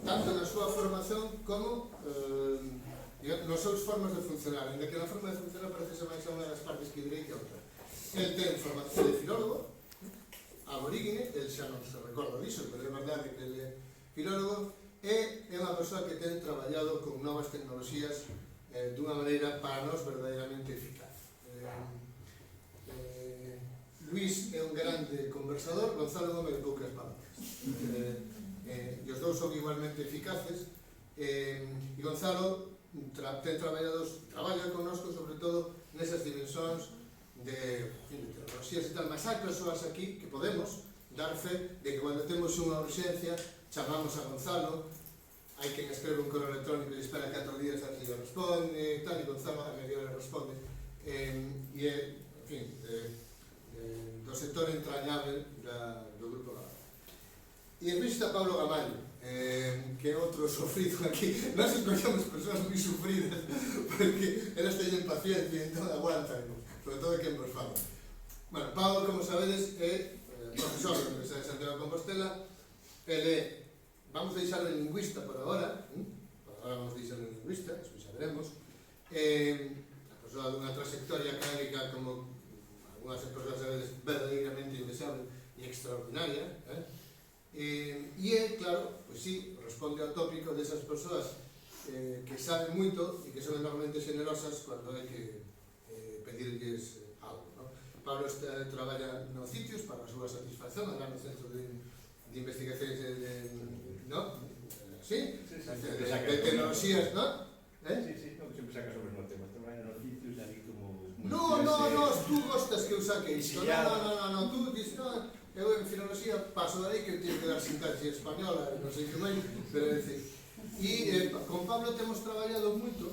tanto na súa formación como nos seus formas de funcionar, en que na forma de funcionar parece máis a unha das partes que direi que outra. El ten formación de filólogo aborígene, el xa non se recorda disso, pero é verdade que ele é filólogo, e é unha persoa que ten traballado con novas tecnoloxías dunha maneira para nós verdadeiramente eficaz. Luís é un grande conversador, Gonzalo non me de poucas palabras. E os dous son igualmente eficaces, e Gonzalo traballa connosco sobre todo nesas dimensións de tecnoloxías e tal, mas hai persoas aquí que podemos dar fe de que cando temos unha urxencia chamamos a Gonzalo, hai quen escreve un correo electrónico e espera 4 días a que lle responde, tal, e Gonzalo a media hora responde, e é, en fin, do sector entrañable do Grupo Gamal. E en vista Pablo Gamallo, que é outro sofrido aquí. Nós escollemos persoas moi sufridas porque elas teñen paciencia e entón aguantan, sobre todo quen vos fala. Bueno, Pablo, como sabedes, é profesor da Universidade de Santiago de Compostela. Ele vamos deixarlo en lingüista por agora, vamos deixarlo en lingüista, despois xa veremos. A persoa dunha trayectoria académica como algunhas persoas sabedes verdadeiramente indesable e extraordinaria, e é, claro, pois sí, responde ao tópico desas persoas que saben moito e que son enormemente generosas cando hai que pedirlles algo, non? Pablo traballa nos sitios para a súa satisfacción, agora no Centro de Investigacións non? Sí? De tecnoloxías, non? Sí, non, que sempre sacas o mesmo tema, traballa nos sitios ali como... No, tú gostas que eu saque isto, non, tú dices, non, eu en filoloxía paso de aí que teño que dar sintaxia española, non sei que máis, pero é dicir, e con Pablo temos traballado moito,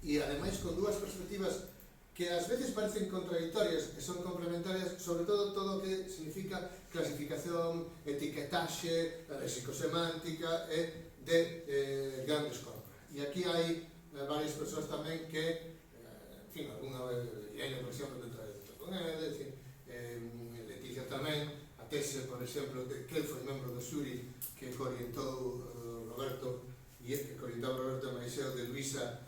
e ademais con dúas perspectivas que ás veces parecen contradictorias e son complementarias, sobre todo o que significa clasificación, etiquetaxe, lexicosemántica e de grandes corpos. E aquí hai varias persoas tamén que, en fin, alguna Irene, por exemplo, que trae con ele, é dicir, Leticia tamén, a tese, por exemplo, que ele foi membro do xuri que orientou Roberto, e que orientou Roberto Maiseo de Luisa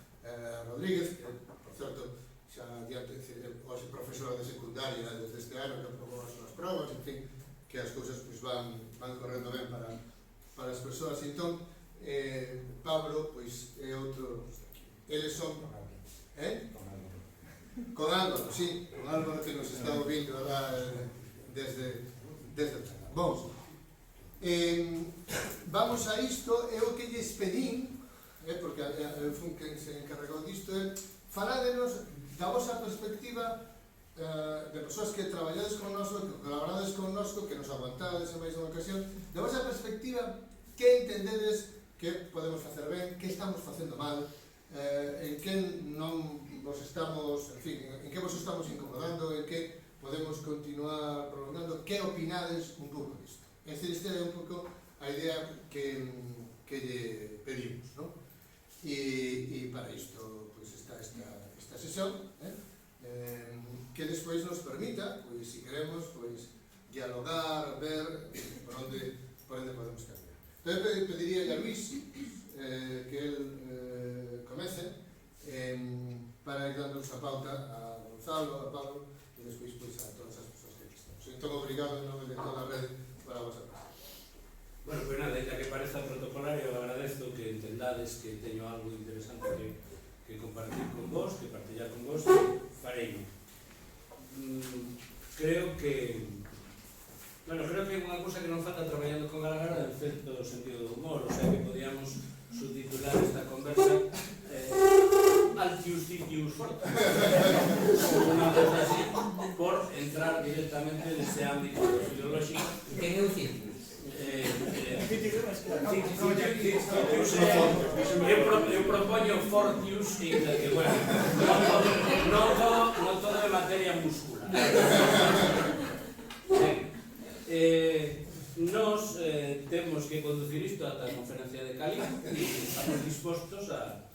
Rodríguez, que, por certo, xa adiante, hoxe profesora de secundaria desde este ano, que aprobou as súas probas, en fin, que as cousas van correndo ben para as persoas. Entón, Pablo, pois, é outro, eles son... Con Álvaro, sí, con Álvaro que nos está ouvindo desde o chat. Bom, vamos a isto, é o que lles pedín, porque fun quen se encarregou disto, faládenos da vosa perspectiva de persoas que traballades con nosco, que colaborades con nosco, que nos aguantades en máis unha ocasión, da vosa perspectiva, que entendedes que podemos facer ben, que estamos facendo mal, en que non vos estamos, en fin, en que vos estamos incomodando, en que podemos continuar prolongando, que opinades un pouco disto. É dicir, esta é un pouco a idea que lle pedimos, non? E para isto, pois, está esta sesión, que despois nos permita, pois, se queremos, pois, dialogar, ver por onde podemos cambiar. Entón, pediría a Luís que el comece para ir dando a pauta a Gonzalo, a Pablo e despois a todas as persoas que aquí estamos. Entón, obrigado en nome de toda a rede para a vosa parte. Bueno, pois nada, ainda que pareza protocolario, agradezo que entendades que teño algo interesante que compartir con vos, que partillar con vos, farei. Creo que é unha cousa que non falta traballando con Galagara en certo sentido do humor, o sea que podíamos subtitular esta conversa Altius Citius Fortus, unha cosa así, por entrar directamente nese ámbito filolóxico. Que é o Citius? Eu propoño Fortius, que, bueno, non todo é materia muscular. Nos temos que conducir isto ata a conferencia de Cali e estamos dispostos a,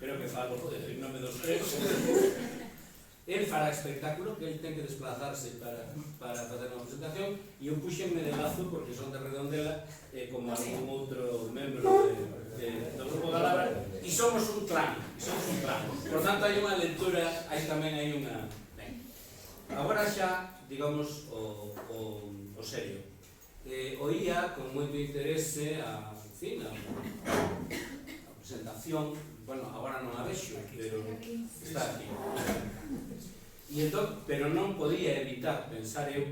creo que falo en nome dos tres, el fará espectáculo, que el ten que desplazarse para facer unha presentación, e eu puxenme de lazo porque son de Redondela, como algún outro membro do Grupo Galabra, e somos un clan. Por tanto, hai unha lectura, tamén hai unha... Ben, agora xa, digamos, o serio. Oía con moito interese a presentación, bueno, agora non a vexo, pero está aquí. E entón, pero non podía evitar pensar eu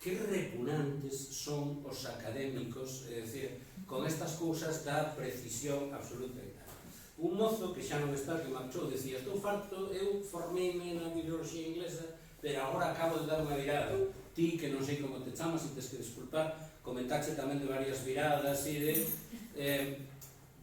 que repugnantes son os académicos, é dicir, con estas cousas da precisión absoluta e tal. Un mozo que xa non está, que marchou, decía, estou farto, eu formeime na biblioloxía inglesa, pero agora acabo de dar unha virada. Ti, que non sei como te chamas, e tes que disculpar, comentaxe tamén de varias viradas e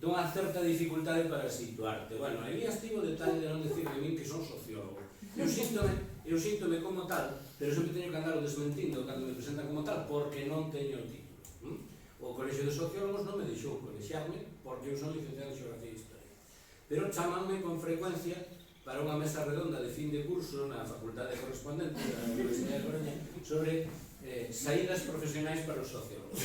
dunha certa dificultade para situarte. Bueno, aí estivo o detalle de non decir de min que son sociólogo. Eu síntome como tal, pero sempre teño que andar o desmentindo cando me presentan como tal, porque non teño o título. O Colexio de Sociólogos non me deixou colexiarme, porque eu son licenciado en Xeografía e Historia. Pero chamanme con frecuencia para unha mesa redonda de fin de curso na Facultade Correspondente da Universidade de Coruña sobre saídas profesionais para os sociólogos.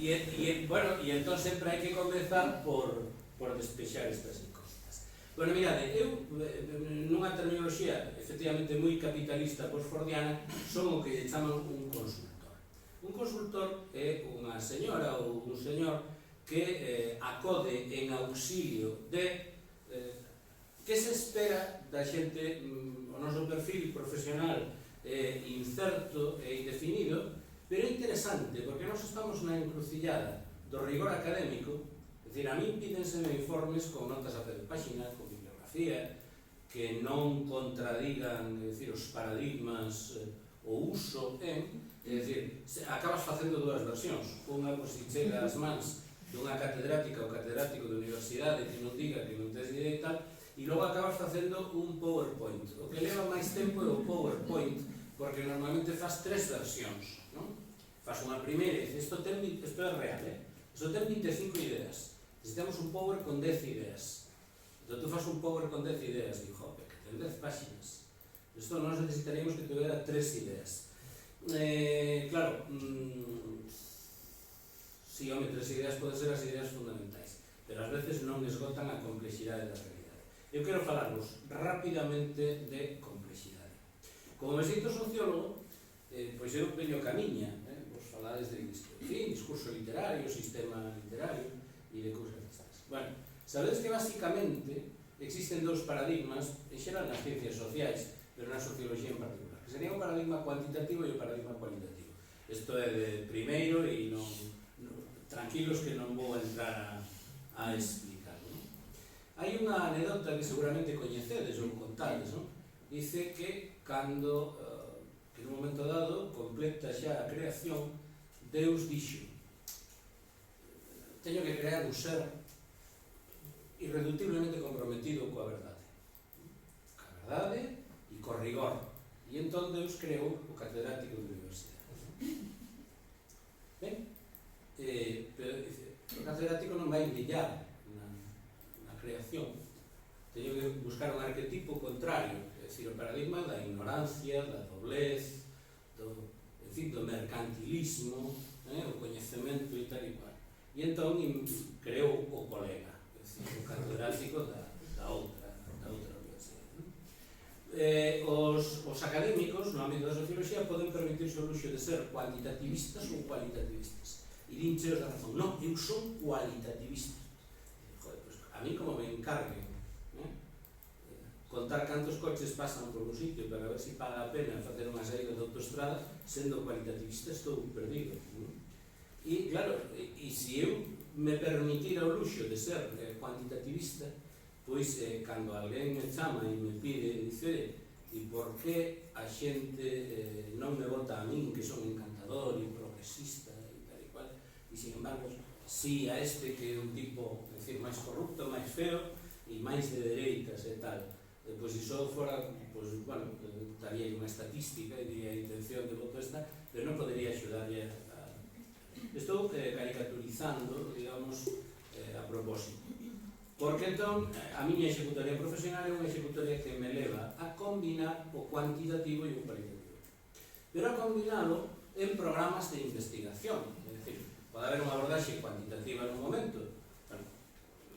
E entón sempre hai que comezar por despexar estas incógnitas. Bueno, mirade, eu nunha terminoloxía efectivamente moi capitalista postfordiana son o que chaman un consultor. Un consultor é unha señora ou un señor que acode en auxilio de que se espera da xente. O noso perfil profesional incerto e indefinido, pero interesante, porque nós estamos na encrucillada do rigor académico. É dicir, a min pídenseme informes con notas a pé de páxina, con bibliografía, que non contradigan, é dicir, os paradigmas, o uso, é dicir, acabas facendo dúas versións. Unha, pois, se chega ás mans dunha catedrática ou catedrático de universidade que non diga que non tes idea e tal, e logo acabas facendo un PowerPoint. O que leva máis tempo é o PowerPoint, porque normalmente faz tres versións, non? Faz unha primeira e dices, isto é real, isto ten 25 ideas. Necesitamos un Power con 10 ideas. Entón tú faz un Power con 10 ideas, digo, jope, que ten 10 páxinas. Isto nós necesitaríamos que tuvera 3 ideas. Claro, si, home, 3 ideas poden ser as ideas fundamentais, pero ás veces non esgotan a complexidade da realidade. Eu quero falarvos rapidamente de complexidade. Como me sinto sociólogo, pois eu veño camiña, vos falades de discurso literario, sistema literario e de cousas destas. Bueno, sabedes que basicamente existen dous paradigmas, en xeral nas ciencias sociais, pero na socioloxía en particular, que sería o paradigma cuantitativo e o paradigma cualitativo. Isto é de primeiro e non tranquilos que non vou entrar a explicar. Hai unha anedota que seguramente coñecedes ou contades, non? Dice que cando, que nun momento dado, completa xa a creación, Deus dixo: teño que crear un ser irreductiblemente comprometido coa verdade. Coa verdade e co rigor. E entón Deus creou o catedrático de universidade. Ben? Pero o catedrático non vai brillar na creación. Teño que buscar un arquetipo contrario, é dicir, o paradigma da ignorancia, da doblez, do mercantilismo, o coñecemento e tal e cual. E entón creou o colega, é dicir, o catedrático da outra universidade. Os académicos no ámbito da socioloxía poden permitirse o luxo de ser cuantitativistas ou cualitativistas. E dinche os da razón, non, eu son cualitativistas. Joder, pues a mí como me encarguen contar cantos coches pasan por un sitio para ver se paga a pena facer unha saída de autoestrada, sendo cualitativista estou perdido. E claro, e se eu me permitira o luxo de ser cuantitativista, pois cando alguén me chama e me pide, dice, e por que a xente non me vota a min, que son encantador e progresista e tal e cual, e sin embargo, si a este que é un tipo, é dicir, máis corrupto, máis feo e máis de dereitas e tal, pois iso fora, pois, bueno, daría unha estatística e diría a intención de voto esta, pero non podería axudarlle a... Estou caricaturizando, digamos, a propósito. Porque entón, a miña executoria profesional é unha executoria que me leva a combinar o cuantitativo e o cualitativo. Pero a combinalo en programas de investigación. É dicir, pode haber unha abordaxe cuantitativa nun momento. Bueno,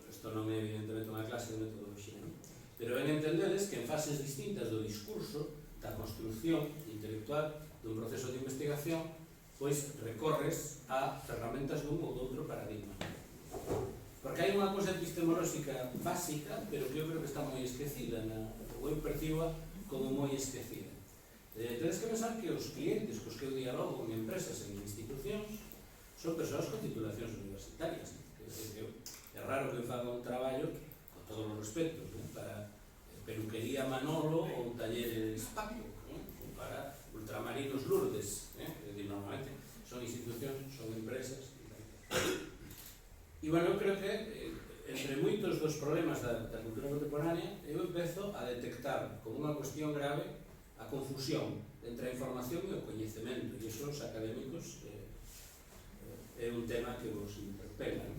isto non é evidentemente unha clase de metodoloxía, non? Pero ben entendedes que en fases distintas do discurso, da construcción intelectual dun proceso de investigación, pois recorres a ferramentas dun ou doutro paradigma. Porque hai unha cosa epistemolóxica básica, pero que eu creo que está moi esquecida, ou eu percibo como moi esquecida. Tedes que pensar que os clientes cos que eu dialogo en empresas e en institucións son persoas con titulacións universitarias. É raro que eu faga un traballo, con todos os respetos, para Peluquería Manolo ou Talleres Paco, ou para Ultramarinos Lourdes. Normalmente son institucións, son empresas. E, bueno, eu creo que entre moitos dos problemas da cultura contemporánea eu empezo a detectar como unha cuestión grave a confusión entre a información e o coñecemento, e iso os académicos é un tema que vos interpela.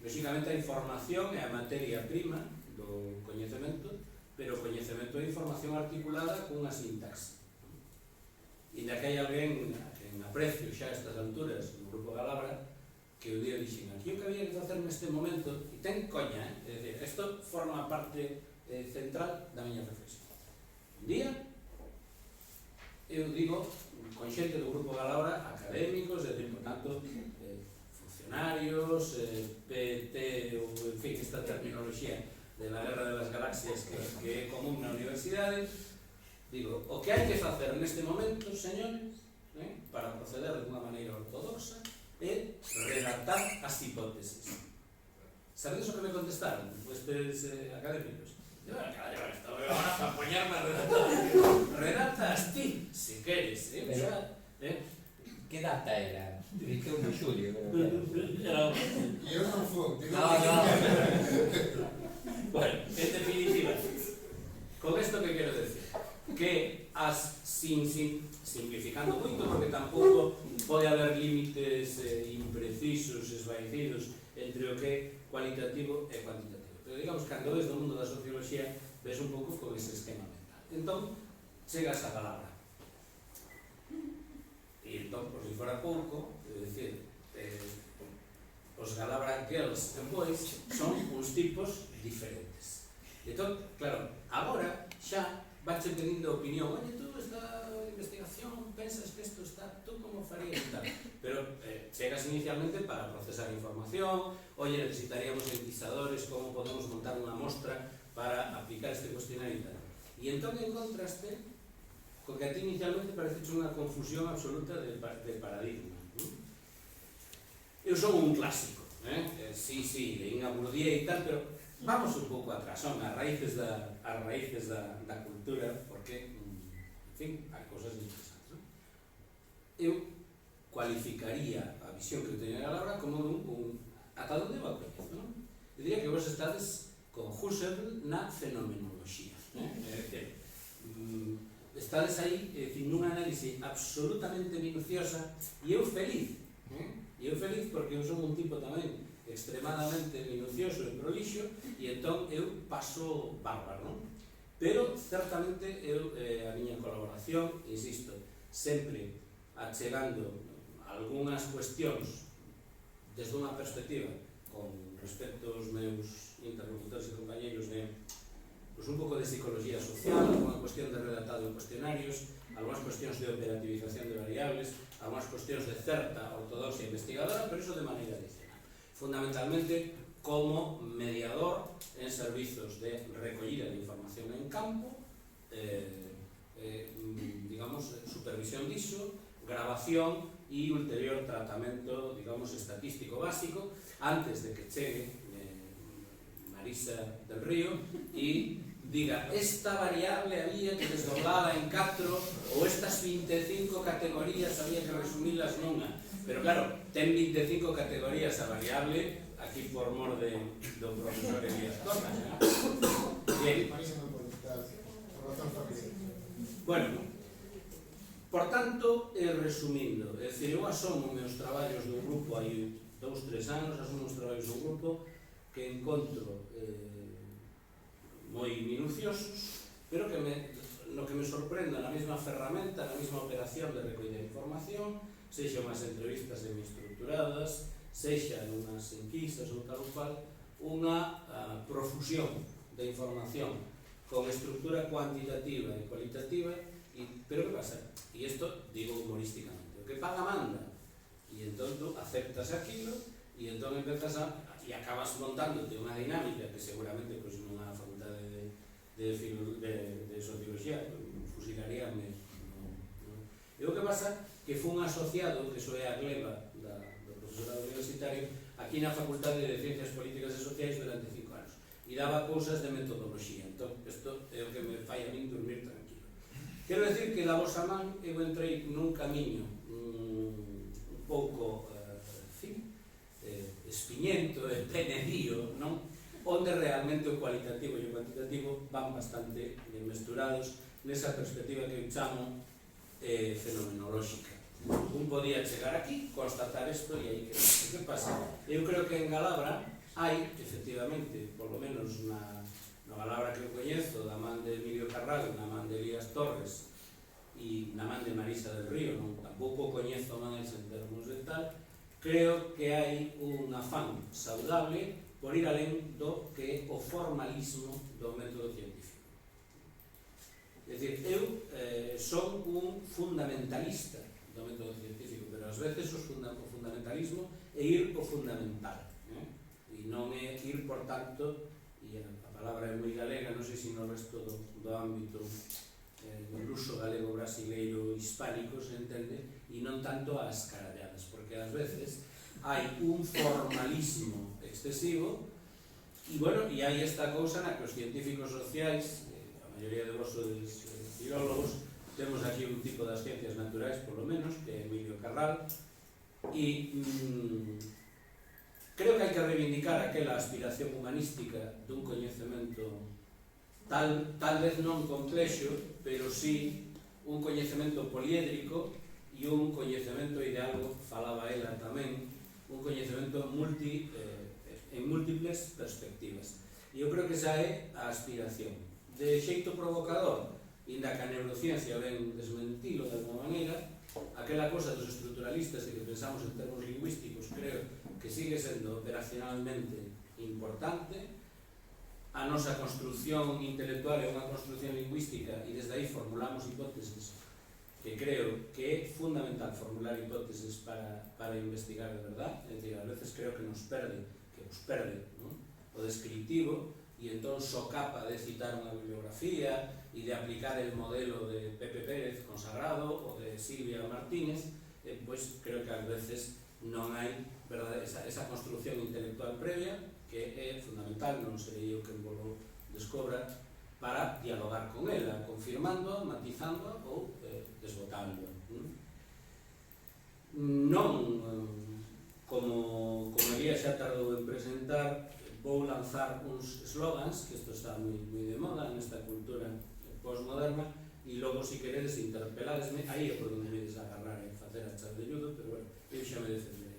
Lógicamente a información é a materia prima do coñecemento, pero o coñecemento é información articulada cunha sintaxe. E da que hai alguén en aprecio xa a estas alturas no Grupo Galabra que o día dixen aquí o que había que facer neste momento, e ten coña, é dicir, isto forma parte central da miña reflexión. Un día eu digo con xente do Grupo Galabra, académicos, é dicir, por tanto, funcionarios, PT, ou en fin, esta terminoloxía de la guerra de las galaxias que é común na universidade, digo, o que hai que facer neste momento, señores, para proceder de unha maneira ortodoxa, é redactar as hipótesis. Sabedes o que me contestaron? Estes académicos. Yo, claro, esto ahora para poñarme a redactar. Redactas ti, se queres, Que data era? Dije un xulio. E eu non fui. No. Bueno, en definitiva, con esto que quero decir, que simplificando moito, porque tampouco pode haber límites imprecisos, esvaecidos entre o que é cualitativo e cuantitativo. Pero digamos, cando ves do mundo da socioloxía, ves un pouco con ese esquema mental. Entón, chegas a palabra. E entón, por si fora pouco, é dicir, os Galabra Girls and Boys son uns tipos diferentes. Entón, claro, agora xa vache pedindo opinión. Oye, tú esta investigación, pensas que isto está, tú como farías e tal. Pero chegas inicialmente para procesar información, oye, necesitaríamos enquisadores, como podemos montar unha mostra para aplicar este cuestionario e tal. E entón encontraste co que a ti inicialmente parece unha confusión absoluta de paradigma. Eu son un clásico, sí, leín a Bourdieu e tal, pero vamos un pouco atrás, son as raíces da cultura, porque, en fin, hai cosas interesantes. Eu cualificaría a visión que eu teño de Galabra como ata onde va o coñezo, non? Eu diría que vos estades con Husserl na fenomenoloxía, é dicir, estades aí nunha análise absolutamente minuciosa, e eu feliz, porque eu son un tipo tamén extremadamente minucioso e prolixo, e entón eu paso bárbaro, non? Pero, certamente, a miña colaboración, insisto, sempre achegando algunhas cuestións desde unha perspectiva con respecto aos meus interlocutores e compañeros de un pouco de psicología social, alguna cuestión de redactado en cuestionarios, algunhas cuestións de operativización de variables, algunhas cuestións de certa ortodoxia investigadora, pero iso de maneira adicional. Fundamentalmente, como mediador en servizos de recollida de información en campo, digamos, supervisión diso, grabación e ulterior tratamento, digamos, estatístico básico, antes de que chegue Marisa del Río e diga, esta variable había que desdoblala en 4 ou estas 25 categorías había que resumilas nunha. Pero claro, ten 25 categorías a variable aquí por mor do profesor Elías Torres. Bien. Bueno, por tanto, resumindo, é dicir, eu asomo meus traballos dun grupo hai 2-3 anos, asomo os traballos dun grupo que encontro moi minuciosos, pero que no que me sorprenda na mesma ferramenta, na mesma operación de recoller información, sexa unhas entrevistas semi-estructuradas, sexa unhas enquistas ou tal ou cual, unha profusión de información con estructura cuantitativa e cualitativa, pero que pasa? E isto digo humorísticamente, o que paga manda, e entón tú aceptas aquilo, e entón empezas e acabas montándote unha dinámica que seguramente pois, nunha facultade de socioloxía fusilaríame. E o que pasa que fun asociado, que iso é a gleba do profesorado universitario, aquí na Facultade de Ciencias Políticas e Sociais durante 5 anos, e daba cousas de metodoloxía. Entón, isto é o que me fai a min dormir tranquilo. Quero decir que da vosa man eu entrei nun camiño un pouco espiñento e penedío, non? Onde realmente o cualitativo e o cuantitativo van bastante mesturados nesa perspectiva que eu chamo fenomenolóxica. Un podía chegar aquí, constatar isto e aí que pasa? Eu creo que en Galabra hai, efectivamente, por lo menos na Galabra que eu coñezo, da man de Emilio Carrado, na man de Elías Torres e na man de Marisa del Río, non? Tampouco coñezo máis en termos de tal. Creo que hai un afán saudable por ir alén do que é o formalismo do método científico. É dicir, eu son un fundamentalista do método científico, pero ás veces o fundamentalismo é ir o fundamental, e non é ir, por tanto, e a palabra é moi galega, non sei se no resto do ámbito do uso galego brasileiro hispánico se entende, e non tanto as caralladas, porque ás veces hai un formalismo excesivo e, bueno, e hai esta cousa na que os científicos sociais, a maioría de vos sois filólogos, temos aquí un tipo das ciencias naturais, por lo menos, que é Emilio Carral, e creo que hai que reivindicar aquela aspiración humanística dun coñecemento tal vez non complexo, pero sí un coñecemento poliédrico e un coñecemento, e de algo falaba ela tamén, un coñecemento en múltiples perspectivas. E eu creo que esa é a aspiración. De xeito provocador, inda que a neurociencia ven desmentilo de alguma maneira, aquela cosa dos estruturalistas de que pensamos en termos lingüísticos creo que sigue sendo operacionalmente importante. A nosa construcción intelectual é unha construcción lingüística e desde aí formulamos hipótesis que creo que é fundamental formular hipótesis para investigar de verdad. É dicir, a veces creo que nos perde, ¿no? O descriptivo, e entón socapa de citar unha bibliografía e de aplicar el modelo de Pepe Pérez consagrado ou de Silvia Martínez, pois creo que ás veces non hai, verdad, esa construcción intelectual previa que é fundamental, non serei eu que vos descobra, para dialogar con ela, confirmando, matizando ou desbotando. Non, como Elías xa tardou en presentar, vou lanzar uns slogans, que isto está moi de moda nesta cultura postmoderna, e logo, se queredes, interpeladesme, aí é por onde me desagarrar e facer a chave de judo, pero bueno, eu xa me defenderei.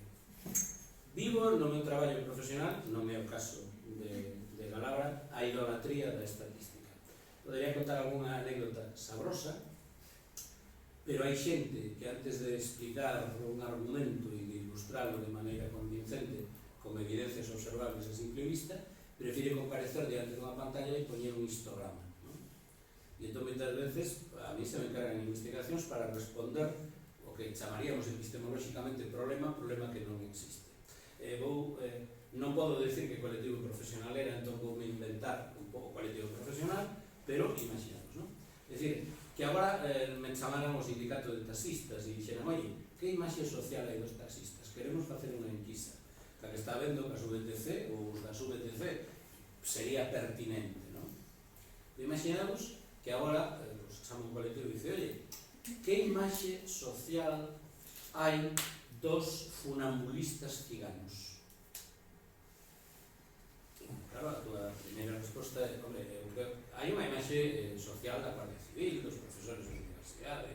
Vivo no meu traballo profesional, non é o caso de Galabra, a idolatría da estatística. Podería contar algunha anécdota sabrosa, pero hai xente que antes de explicar un argumento e de ilustrarlo de maneira convincente con evidencias observables a simple vista, prefire comparecer diante dunha pantalla e poñer un histograma, ¿no? E entón, moitas veces, a mí se me encargan investigacións para responder o que chamaríamos epistemolóxicamente problema que non existe. Non podo decir que colectivo profesional era, entón voume inventar un pouco colectivo profesional, pero imaginamos, non? É dicir, que agora me chamaran o sindicato de taxistas e dixeran, oi, que imaxe social hai dos taxistas? Queremos facer unha enquisa. Que está vendo que as VTC ou os das VTC sería pertinente, non? Imaginamos que agora os chama un colectivo e dice, oye, que imaxe social hai dos funambulistas ciganos? Claro, a tua primeira resposta é, hombre, hai unha imaxe social da Guardia Civil, dos profesores da universidade,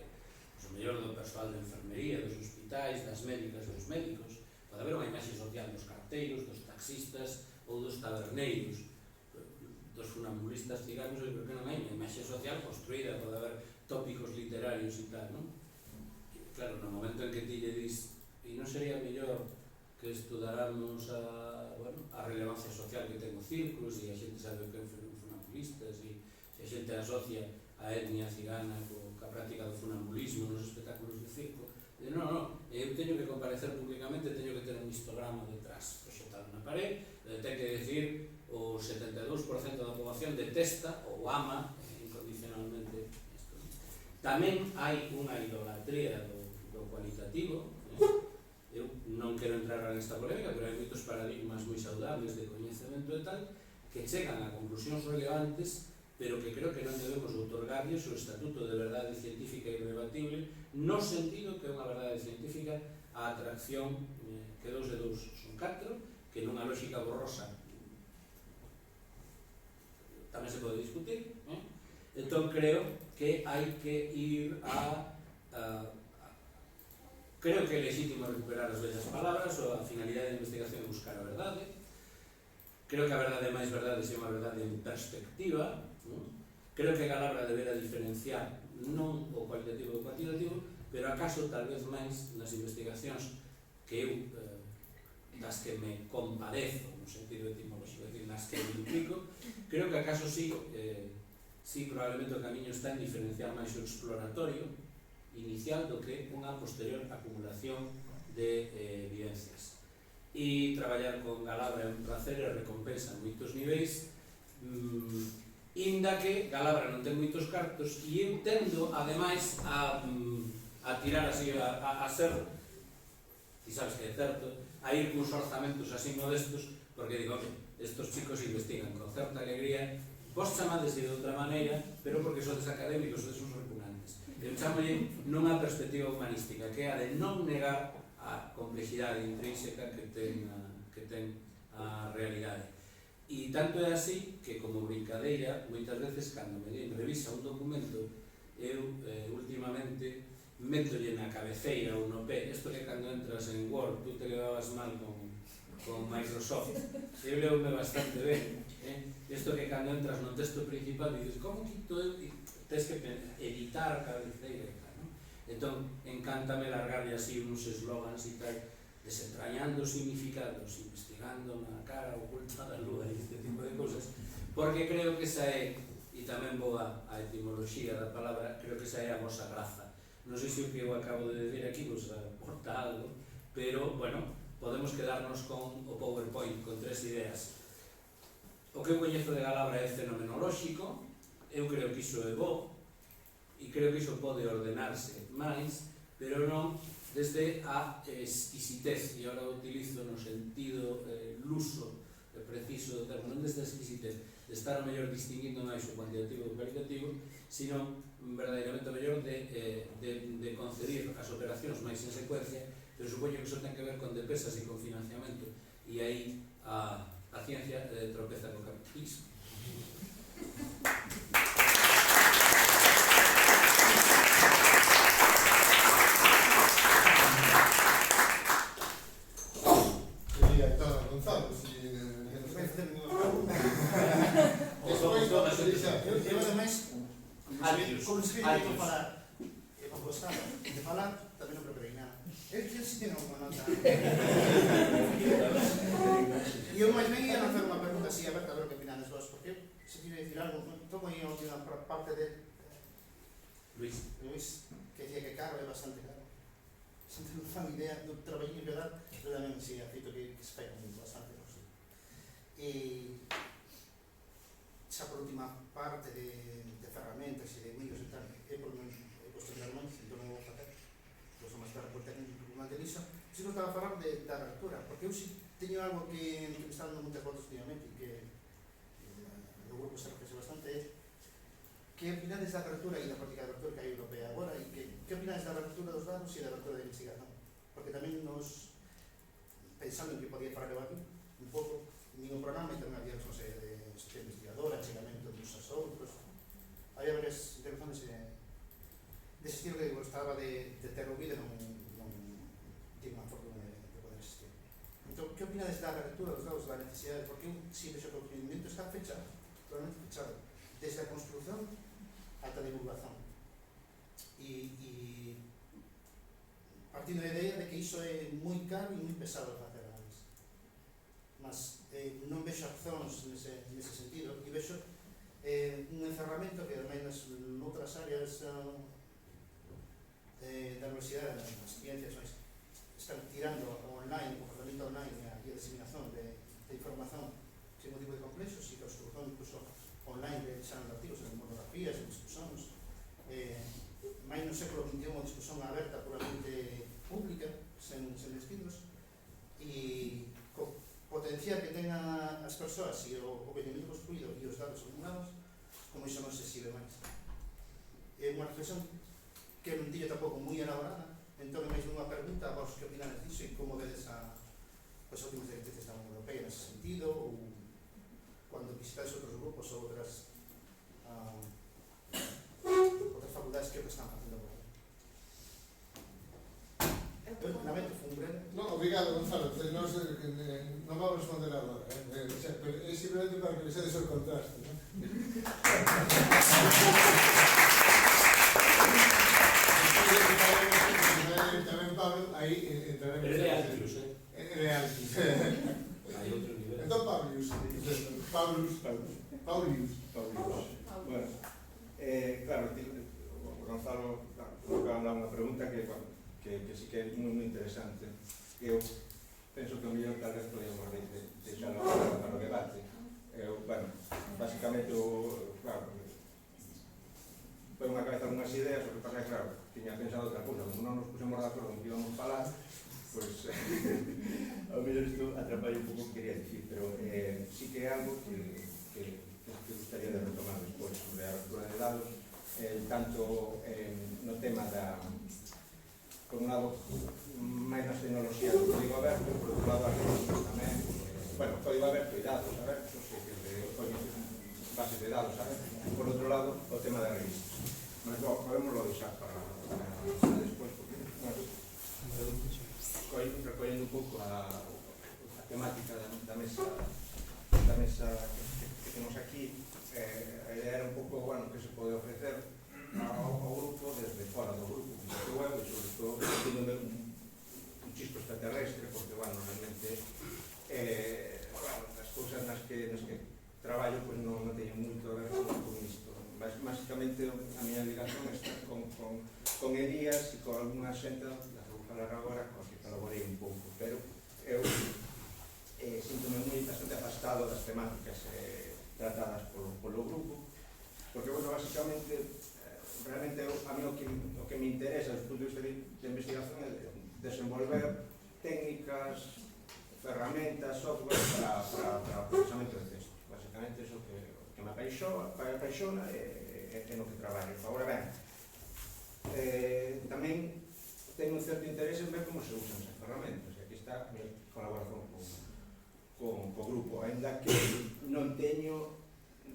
o mellor do persoal de enfermería, dos hospitais, das médicas e dos médicos, pode haber unha imaxe social dos carteiros, dos taxistas, ou dos taberneiros, dos funambulistas ciganos, eu creo que non hai unha imaxe social construída, pode haber tópicos literarios e tal, non? Claro, no momento en que ti lle dis e non sería mellor que estudáramos a relevancia social que ten os círculos e a xente sabe o que é funambulistas e se a xente asocia a etnia cigana ca práctica do funambulismo nos espectáculos de circo, non, eu teño que comparecer públicamente, teño que ter un histograma detrás proxetado na pared, ten que decir o 72% da poboación detesta ou ama incondicionalmente isto. Tamén hai unha idolatría do cualitativo. Eu non quero entrar nesta polémica, pero hai moitos paradigmas moi saudables de coñecemento e tal que chegan a conclusións relevantes, pero que creo que non debemos outorgarlles o estatuto de verdade científica irrebatible, no sentido que é unha verdade científica a atracción que 2 de 2 son 4, que nunha lógica borrosa tamén se pode discutir, entón creo que hai que ir creo que é legítimo recuperar as vellas palabras ou a finalidade de investigación é buscar a verdade. Creo que a verdade é máis verdade se é unha verdade en perspectiva. Creo que Galabra debera diferenciar non o cualitativo do cuantitativo, pero acaso tal vez máis nas investigacións que eu das que me compadezo no sentido etimolóxico, é dicir, nas que me implico, creo que acaso sí probablemente o camiño está en diferenciar máis o exploratorio inicial do que unha posterior acumulación de evidencias. E traballar con Galabra é un placer e recompensa en moitos niveis, inda que Galabra non ten moitos cartos e eu tendo, ademais, a tirar así, a ser, ti sabes que é certo, a ir cuns orzamentos así modestos, porque digo, estos chicos investigan con certa alegría, vos chamades de outra maneira, pero porque sodes académicos, sodes uns repugnantes. Eu chamolle nunha perspectiva humanística, que é a de non negar a complexidade intrínseca que ten a realidade. E tanto é así que, como brincadeira, moitas veces, cando me revisa un documento, eu últimamente métolle na cabeceira ou no pé, isto que cando entras en Word, tú te levabas mal con Microsoft, eu leume bastante ben, isto que cando entras no texto principal dices, como quito eu? Tens que editar cabeceira e tal, non? Entón, encántame largarlle así uns eslogans e tal, desentrañando significados, investigando na cara oculta da lúa e este tipo de cosas, porque creo que esa é, e tamén vou a etimoloxía da palabra, creo que esa é a vosa graza. Non sei se o que eu acabo de decir aquí vos aporta algo, pero, bueno, podemos quedarnos con o PowerPoint, con 3 ideas. O que eu coñezo de Galabra é fenomenolóxico, eu creo que iso é bo, e creo que iso pode ordenarse máis, pero non desde a exquisitez, e agora utilizo no sentido luso e preciso do termo, non desde a exquisitez, de estar o mellor distinguindo máis o cuantitativo do cualitativo, sino verdadeiramente o mellor de concedir as operacións máis en secuencia, pero supoño que iso ten que ver con despesas e con financiamento, e aí a ciencia tropeza co capitalismo. Gonzalo, si eu ademais conseguí falar con Gonzalo de falar tamén non preparei nada. Eu si tenho unha nota e eu máis ben ia lanzar unha pregunta así aberta a ver o que opinades vos, porque se queria dicir algo, tomo aí a última parte de Luis, que decía que caro é bastante caro. Se non fan idea do traballinho que dá, eu tamén si afito que se fai bastante. E xa por última parte de ferramentas e de medios e tal, é por menos posteriormente, entón non vou facer, vou máis claro por técnico que mantén iso, si non estaba a falar da abertura, porque eu si teño algo que me está dando moitas voltas últimamente e que o grupo se reflexe bastante, é que opinades da abertura e da política de abertura que hai europea agora, e que opinades da abertura dos datos e da abertura da investigación, porque tamén nos, pensando en que podía falar eu aquí, un pouco, ningún programa e tamén había non sei, de sociedade investigadora, chegamento dos a outros, había varias intervenciones dese estilo que gostaba de ter ouvido e non tive unha fortuna de poder existir. Entón, que opinades da reapertura dos dados, da necesidade? Porque eu si vexo que o procedimento está fechado, totalmente fechado, desde a construción ata a divulgación. E partindo da idea de que iso é moi caro e moi pesado de facer antes. Mas non vexo accións nese sentido, e vexo un encerramento que ademais noutras áreas da universidade, nas ciencias, están tirando online, o comportamento online e a diseminación de información sin motivo de complexos e construción incluso online de examen de artigos, en monografías, en discusións, máis no século XXI unha discusión aberta puramente pública, sen despidos, e co potencial que tengan as persoas e o conhecimento construído e os datos acumulados, como iso non se exhibe máis. É unha reflexión que non tiño tampouco moi elaborada, entón é máis unha pregunta a vos que opinades disso e como vedes as últimas directrices da Unión Europea nese sentido, ou cando visitáis outros grupos ou outras facultades que están facendo por aí. Lamento, foi un breve. No, obrigado, Gonzalo. Non vamos a responder agora. Pero é simplemente para que vexades o contraste, non? Tamén Pablo, aí entraremos. É de Altius, É de Altius. Hai outro nivel. Entón Paulius. Bueno, claro, Gonzalo colocaba unha pregunta que sí que é moi interesante. Eu penso que o mellor tal vez podemos deixalo para o debate. Bueno, basicamente, claro, foi unha cabeza algunhas ideas, o que pasa é que, claro, tiña pensado outra cousa, como non nos pusemos de acordo con que íbamos falar, pois, ao mellor isto atrapalla un pouco o que quería dicir, pero sí que é algo que gustaría de retomar despois sobre a abertura de dados, tanto no tema da, por un lado, máis nas tecnoloxías do código aberto, por outro lado, as revistas tamén, bueno, código aberto e datos abertos, bases de dados abertos, por outro lado, o tema das revistas. Mas, podemoslo deixar para despois, porque, recollendo un pouco a temática da mesa que temos aquí, a idea era un pouco, bueno, que se pode ofrecer ao grupo desde fora do grupo, desde web, e sobre todo tendo un chispo extraterrestre, porque, bueno, realmente as cousas nas que traballo pues non teñen moito a ver con isto. Básicamente a miña ligación está con Elías e con algunha xente da que vou falar agora, con que colaborei un pouco, pero eu síntome moi bastante afastado das temáticas tratadas polo grupo, porque, bueno, básicamente, realmente a mí o que me interesa desde o punto de vista de investigación é desenvolver técnicas, ferramentas, software para o procesamento de texto. Básicamente, iso que me apaixona é no que traballo. Agora ben, tamén teño un certo interese en ver como se usan esas ferramentas, e aquí está a mi colaboración co grupo, ainda que non teño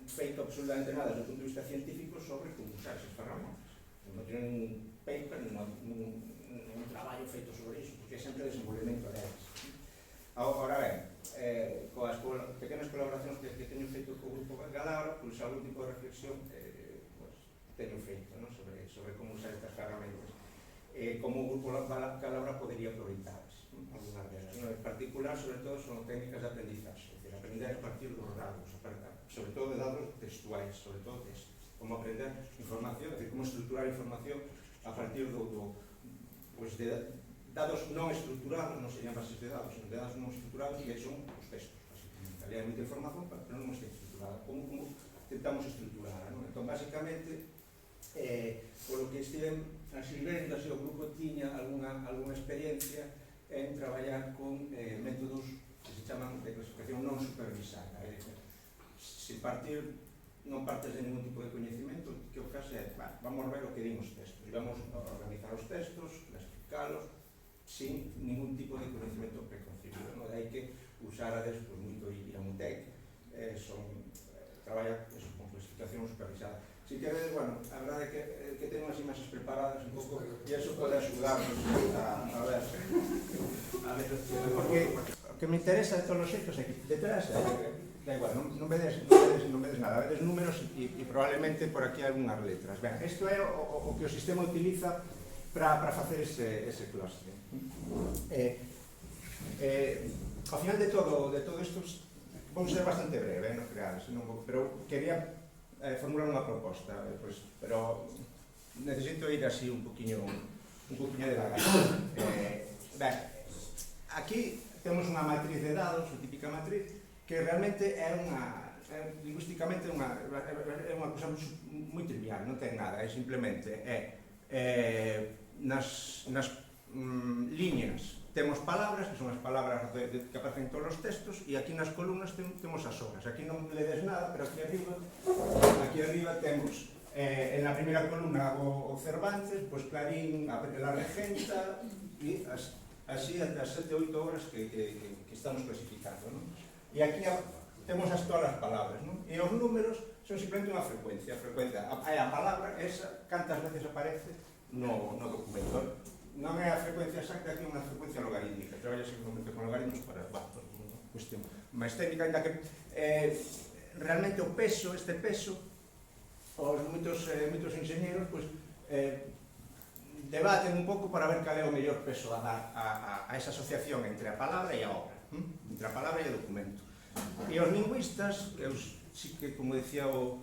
feito absolutamente nada desde o punto de vista científico sobre como usar esas ferramentas. Non teño ningún paper, ningún traballo feito sobre iso, porque é sempre desenvolvemento delas. Agora ben, coas pequenas colaboracións que teño feito co grupo Galabra, pois algún tipo de reflexión teño feito sobre como usar estas ferramentas, como o grupo Galabra podería aproveitarlas, algunhas delas. En particular, sobre todo, son técnicas de aprendizaxe, é dicir, aprender a partir dos dados, sobre todo de dados textuais, sobre todo textos, como aprender información, é dicir, como estruturar información a partir de dados non estruturados, non serían bases de dados, sino de dados non estruturados, que son os textos, basicamente. Había moita información, pero non está estruturada. Como tentamos estruturar, non? Entón, basicamente, polo que estiven así vendo, o grupo tiña algunha experiencia en traballar con métodos que se chaman de clasificación non supervisada. Se non partes de ningún tipo de coñecimento, que o caso é, vamos ver o que din os textos, e vamos organizar os textos, clasificalos, sin ningún tipo de coñecimento preconcebido. Hai que usar despois moito Iramutec, traballa con clasificación supervisada. Si que, bueno, a verdade é que tengo as imaxes preparadas un pouco, e iso pode axudarnos a ver, porque que me interesa de todos os xeitos é que detrás, da igual, non vedes nada, vedes números e probablemente por aquí algunhas letras. Ben, isto é o que o sistema utiliza para facer ese cluster. Ao final de todo isto, vou ser bastante breve, non creades, pero quería formular unha proposta, pero necesito ir así un poquinho devagar. Ben, aquí temos unha matriz de dados, unha típica matriz, que realmente é lingüísticamente é unha cosa moi trivial, non ten nada, é simplemente nas liñas temos palabras, que son as palabras que aparecen en todos os textos, e aquí nas columnas temos as horas. Aquí non ledes nada, pero aquí arriba temos en la primeira columna o Cervantes, pois Clarín, la Regenta, e así as 7 ou 8 obras que estamos clasificando, non? E aquí temos todas as palabras, non? E os números son simplemente unha frecuencia. A palabra esa, cantas veces aparece no documento. Non é a frecuencia exacta, aquí é unha frecuencia logarítmica. Traballa simplemente con logaritmos para unha cuestión máis técnica, ainda que realmente este peso, os moitos enxeñeros debaten un pouco para ver cal é o mellor peso a dar a esa asociación entre a palabra e a obra, entre a palabra e o documento. E os lingüistas, eu sí que, como decía o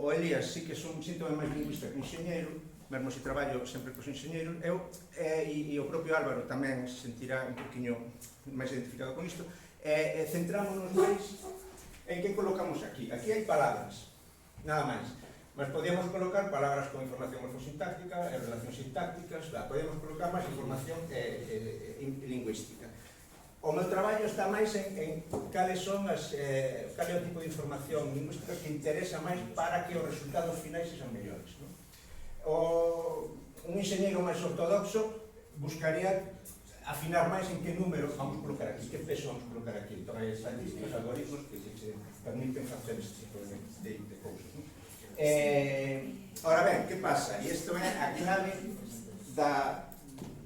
Elías, sí que síntome máis lingüista que enxeñeiro, mesmo se traballo sempre cos enxeñeiros, e o propio Álvaro tamén se sentirá un poquinho máis identificado con isto, centrámonos máis en que colocamos aquí. Aquí hai palabras, nada máis, mas podíamos colocar palabras con información morfosintáctica, relacións sintácticas, podíamos colocar máis información lingüística. O meu traballo está máis en cales son cal é o tipo de información lingüística que interesa máis para que os resultados finais sexan mellores, non? Un enxeñeiro máis ortodoxo buscaría afinar máis en que número vamos colocar aquí, que peso vamos colocar aquí. Entón, hai estadísticas, algoritmos que se permiten facer este tipo de cousas. Ora ben, que pasa? E isto é a clave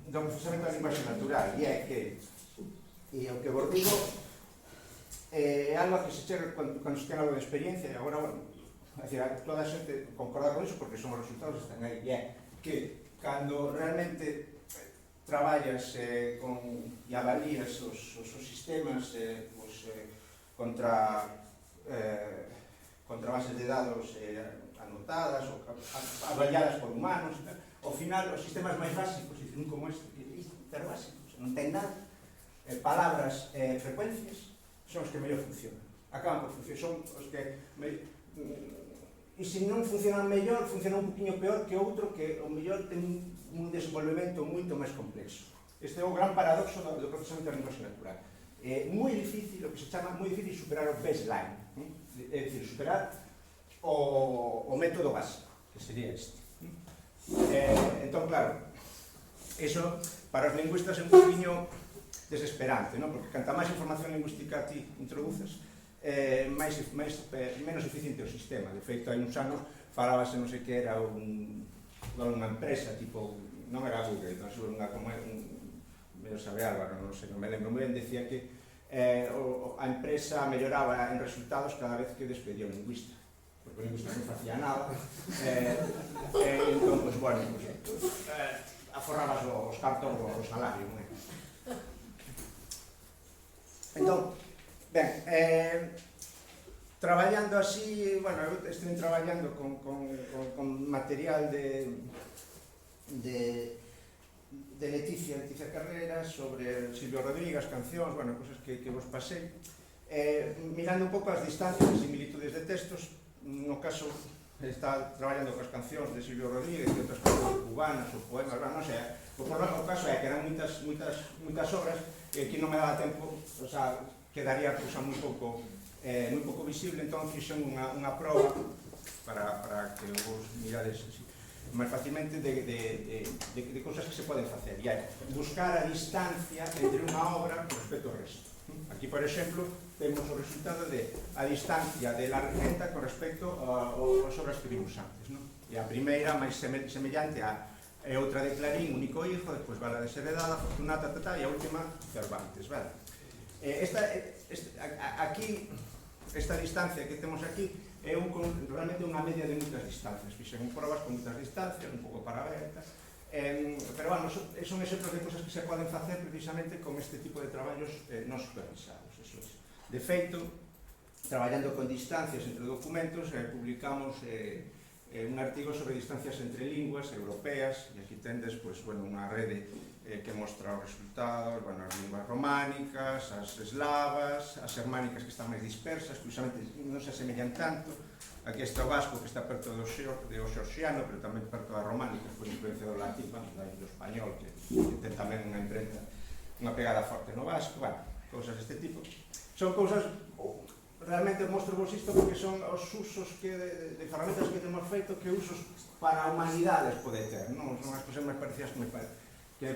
do procesamento da linguaxe natural, e é que o que vos digo é algo que se chega cando se ten algo de experiencia, e agora, toda a xente concorda con iso porque son os resultados están aí, e é que cando realmente traballas e avalías os sistemas contra bases de dados anotadas ou avaliadas por humanos, ao final os sistemas máis básicos, un como este, que é básico, non ten nada, palabras e frecuencias, son os que mellor funcionan, acaban por funcionar, son os que e se non funcionan mellor, funciona un poquinho peor que outro que o mellor ten un desenvolvemento moito máis complexo. Este é o gran paradoxo do procesamento da linguaxe natural. É moi difícil, o que se chama moi difícil superar o baseline, é dicir, superar o método básico, que sería este. Entón, claro, eso para os lingüistas é un poquinho desesperante, porque canta máis información lingüística ti introduces, menos eficiente o sistema. De feito, hai uns anos falábase non sei que era unha empresa tipo, non era Google, non sei, menos sabe Álvaro, non sei, non me lembro moi ben, decía que a empresa melloraba en resultados cada vez que despedía un lingüista, porque o lingüista non facía nada, entón, bueno, aforrabas os cartos o salario, non é? Entón, ben, traballando así, bueno, eu estou traballando con material de Leticia Carreras sobre Silvio Rodríguez, cancións, bueno, cosas que vos pasei, mirando un pouco as distancias e similitudes de textos. No caso, está traballando coas cancións de Silvio Rodríguez e outras cousas cubanas ou poemas, non sei, o caso é que eran moitas obras que aquí non me daba tempo, o sea, quedaría cousa moi pouco visible, entón fixen unha proba para que vos mirades así máis facilmente de cousas que se poden facer, e é buscar a distancia entre unha obra con respecto ao resto. Aquí, por exemplo, temos o resultado de a distancia de La Regenta con respecto ás obras que vimos antes, e a primeira máis semellante é outra de Clarín, Único Hijo, despois Bala Desheredada, Fortunata, e a última Cervantes, vale? Aquí, esta distancia que temos aquí é realmente unha media de moitas distancias. Fixen probas con moitas distancias, un pouco para ver, pero bueno, son exemplos de cosas que se poden facer precisamente con este tipo de traballos non supervisados. Eso es. De feito, traballando con distancias entre documentos, publicamos un artigo sobre distancias entre linguas europeas, e aquí tendes unha rede que mostra os resultados, as linguas románicas, as eslavas, as germánicas que están máis dispersas, que usualmente non se asemellan tanto. Aquí está o vasco, que está perto do xorxiano, pero tamén perto da románica, por influencia do latín, do español, que ten tamén unha imprenta, unha pegada forte no vasco, cousas deste tipo. Son cousas, realmente mostro vos isto porque son os usos de ferramentas que temos feito, que usos para humanidades pode ter, non? Son as cousas máis parecidas que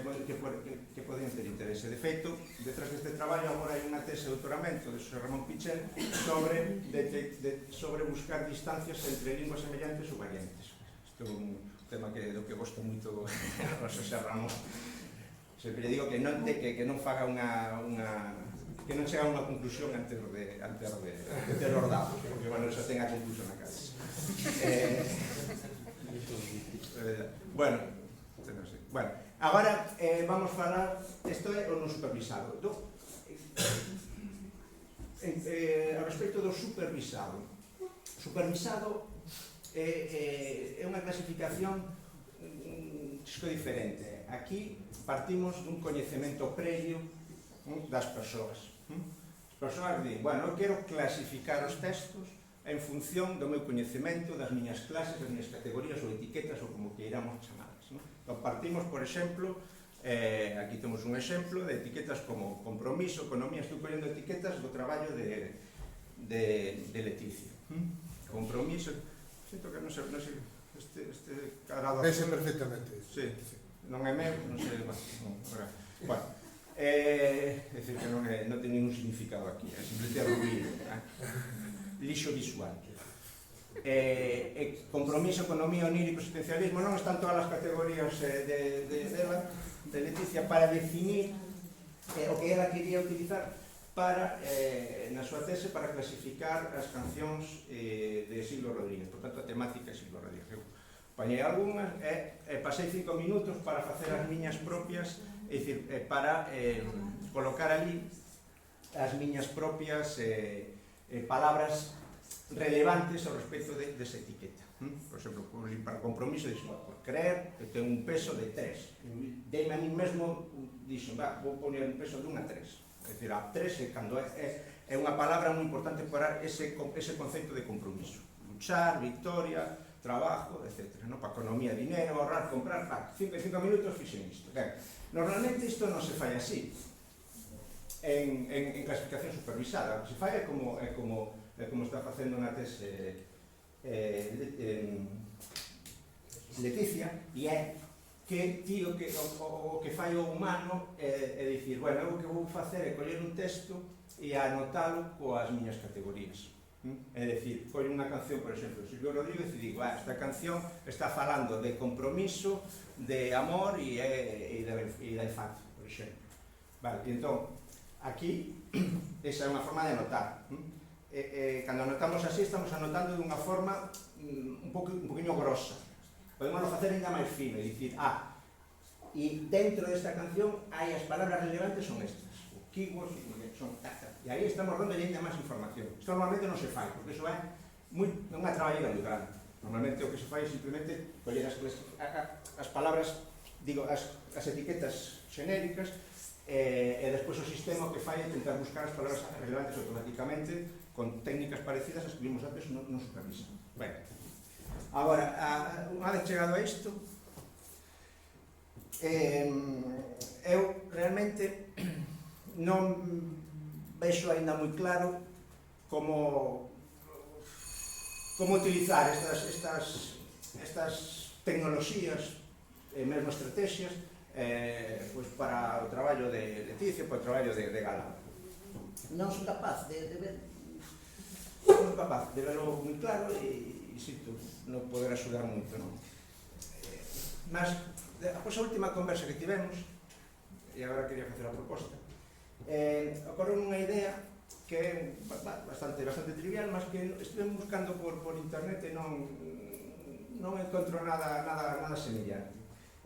poden ter interese. De feito, detrás deste traballo agora hai unha tese de doutoramento de José Ramón Pichel sobre buscar distancias entre linguas semellantes ou variantes. Isto é un tema do que gosto moito a José Ramón. Sempre digo que non faga que non chega a unha conclusión antes de ter os dados, porque xa ten a conclusión na cabeza. Bueno, agora vamos falar, isto é o non supervisado. A respecto do supervisado é unha clasificación diferente. Aquí partimos dun coñecemento previo das persoas. As persoas din, eu quero clasificar os textos en función do meu coñecemento, das miñas clases, das miñas categorías ou etiquetas ou como queiramos chamarlas. Entón partimos, por exemplo, aquí temos un exemplo de etiquetas como compromiso, economía. Estou collendo etiquetas do traballo de Leticia. Compromiso, sinto que non sei, este carado... Vese perfectamente. Sí, non é meu, non sei... Bueno, é dicir que non ten ningún significado aquí, é simplemente ruído, lixo visual. Compromiso, economía, onírico, existencialismo non están todas as categorías de Leticia para definir o que ela quería utilizar para, na súa tese, para clasificar as cancións de Silvio Rodríguez, por tanto a temática de Silvio Rodríguez. Eu apañei algunhas e pasei 5 minutos para facer as miñas propias, é dicir, para colocar ali as miñas propias palabras relevantes ao respecto desa etiqueta. Por exemplo, para compromiso, por creer que ten un peso de 3. Deime a mí mesmo, dixo, vou poner un peso de 1 a 3. É dicir, a 3 é unha palabra moi importante para ese conceito de compromiso. Luchar, victoria, trabajo, etc. Para economía, dinero, ahorrar, comprar, 5 minutos fixen isto. Normalmente isto non se fai así en clasificación supervisada. O que se fai é como está facendo na tese Leticia, e é que o que fai o humano é dicir, eu o que vou facer é coller un texto e anotalo coas miñas categorías. É dicir, collo unha canción, por exemplo, Silvio Rodríguez, e digo, esta canción está falando de compromiso, de amor e da infancia, por exemplo. Vale, e entón, aquí, esa é unha forma de anotar. Cando anotamos así, estamos anotando dunha forma un poquinho grosa. Podemos facer ainda máis fino e dicir, e dentro desta canción hai as palabras relevantes son estas, o keywords son e aí estamos dando ainda máis información. Isto normalmente non se fai, porque iso é unha traballeira moi grande. Normalmente o que se fai é simplemente coller as palabras, digo, as etiquetas xenéricas, e despois o sistema o que fai é tentar buscar as palabras relevantes automáticamente con técnicas parecidas as que vimos antes no supervisado. Agora, unha vez chegado a isto, eu realmente non vexo ainda moi claro como utilizar estas tecnoloxías e mesmo estrategias para o traballo de Leticia, para o traballo de Galán. Non son capaz de verlo moi claro e sinto non poder axudar moito, non? Mas, após a última conversa que tivemos, e agora quería facer a proposta, Ocorre unha idea que é bastante trivial, mas que estive buscando por internet e non encontro nada semellante.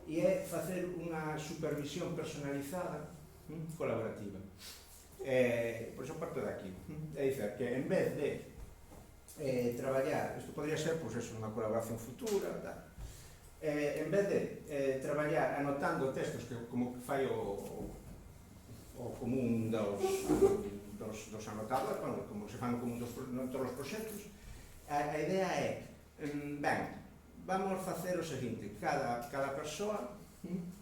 E é facer unha supervisión personalizada colaborativa. Por iso parto de aquí. É dicir, que en vez de traballar, isto podría ser unha colaboración futura, en vez de traballar anotando textos que como fai o común dos anotadores, como se fan común en todos os proxectos, a idea é, vamos facer o seguinte, cada persoa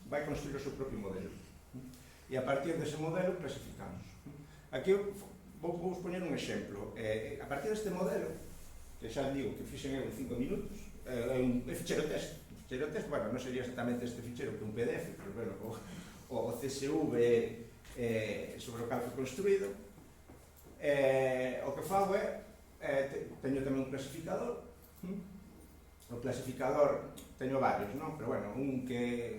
vai construir o seu propio modelo e a partir dese modelo clasificamos. Aquí vou poñer un exemplo. A partir deste modelo, que xa digo que fixen eu en 5 minutos, é un ficheiro texto. Ficheiro texto, bueno, non sería exactamente este ficheiro que un PDF, pero bueno, o CSV sobre o cal foi construído. O que fago é, teño tamén un clasificador. O clasificador teño varios, non? Pero bueno, un que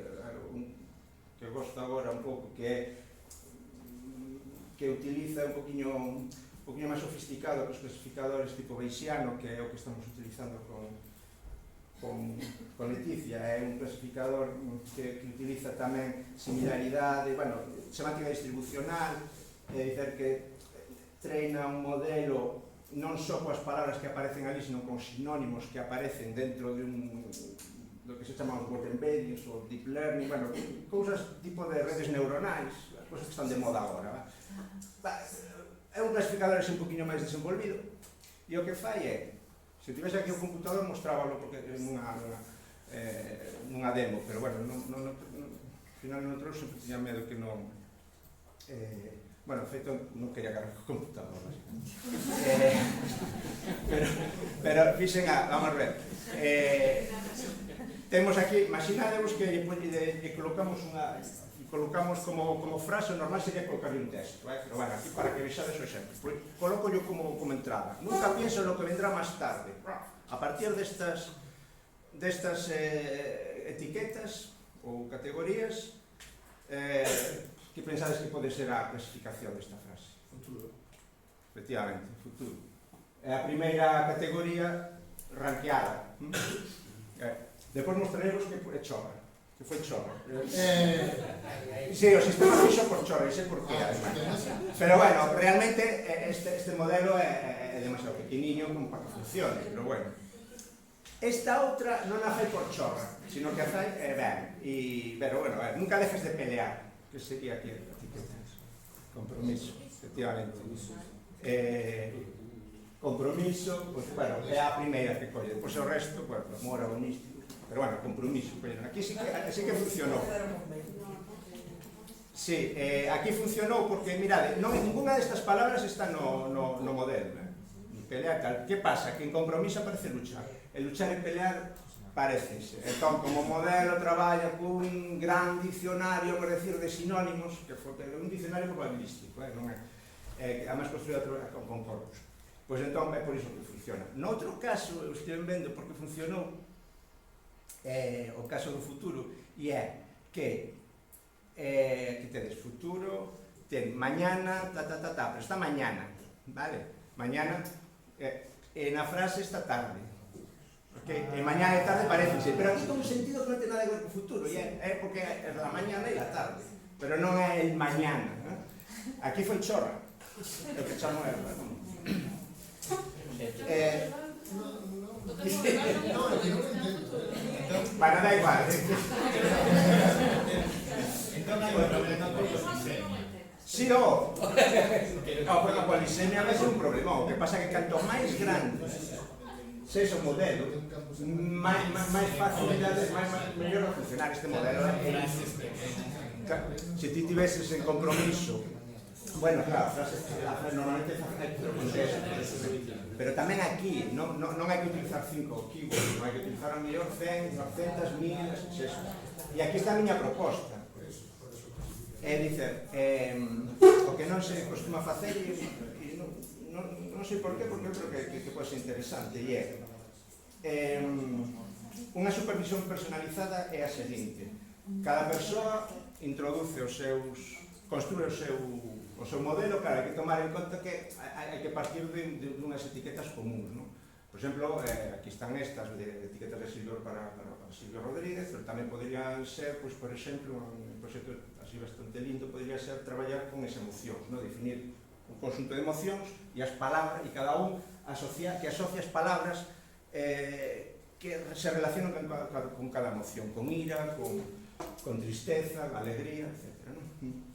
gosto agora un pouco, que utiliza un poquinho máis sofisticado que os clasificadores tipo Bayesiano, que é o que estamos utilizando con Leticia. É un clasificador que utiliza tamén similaridade, bueno, semántica distribucional, é dizer que treina un modelo non só coas palabras que aparecen ali, sino con sinónimos que aparecen dentro de do que se chama os word embeddings ou deep learning, bueno, cousas tipo de redes neuronais, cousas que están de moda agora. É un clasificador un poquinho máis desenvolvido e o que fai é, se tivese aquí o computador mostrábalo porque é nunha demo, pero bueno, ao final non trouxe, porque tiña medo que non... Bueno, feito, non quería cargar o computador, pero fixen vamos a ver. Temos aquí, imaginadevos que colocamos como frase, o normal sería colocarle un texto, pero bueno, aquí para que vexades o exemplo, coloco yo como entrada. Nunca pienso en lo que vendrá más tarde. A partir destas etiquetas ou categorías, que pensades que pode ser a clasificación desta frase? Futuro. Efectivamente, futuro. É a primeira categoría ranqueada. Depois mostraremos que é chorra, que foi chorra. Sí, o sistema fixo por chorra, e sei por qué. Pero bueno, realmente este modelo é demasiado pequeniño como para que funcione, pero bueno. Esta outra non a fai por chorra, sino que a fai ben. Pero bueno, nunca dejes de pelear, que sería aquí a etiqueta. Compromiso, efectivamente. Compromiso, pues, bueno, é a primeira que colle. Depois o resto, bueno, amor agonístico. Pero bueno, compromiso. Aquí sí que funcionou. Sí, aquí funcionou porque, mirade, ninguna destas palabras está no modelo. Pelear tal. Que pasa? Que en compromiso aparece luchar. E luchar e pelear parecense. Entón, como modelo traballa cun gran diccionario, por decir, de sinónimos, que foi un diccionario probabilístico, non é? Además construído con corpus. Pois entón é por iso que funciona. Noutro caso, eu estive vendo porque funcionou o caso do futuro, e é que aquí tedes futuro, ten mañana, pero está mañana, vale? Mañana, e na frase está tarde. E mañana e tarde parecense, pero aquí con un sentido que non ten nada que ver con futuro, e é porque é a mañana e a tarde, pero non é el mañana. Aquí foi chorra, o que chamo é... Bueno, da igual. Sí, o a polisemia a veces é un problema. O que pasa é que canto máis grande sexa o modelo, máis facilidades, mellor a funcionar este modelo. Se ti tiveses en compromiso, bueno, claro, normalmente hai que contexto, pero tamén aquí non hai que utilizar 5 keywords, non hai que utilizar a mellor 100, 900, 1000, eso. E aquí está a miña proposta. É dicer, o que non se costuma facer, e non sei por qué, porque eu creo que pode ser interesante, e é unha supervisión personalizada é a seguinte: cada persoa introduce os seus, construe o seu O seu modelo, claro, hai que tomar en conta que hai que partir de unhas etiquetas comuns, non? Por exemplo, aquí están estas de etiquetas de Silvio para Silvio Rodríguez, pero tamén podrían ser, pois, por exemplo, un proxecto así bastante lindo, podría ser traballar con esa emocións, non? Definir un conxunto de emocións e as palabras, e cada un que asocia as palabras que se relacionan con cada emoción, con ira, con tristeza, con alegría, etc.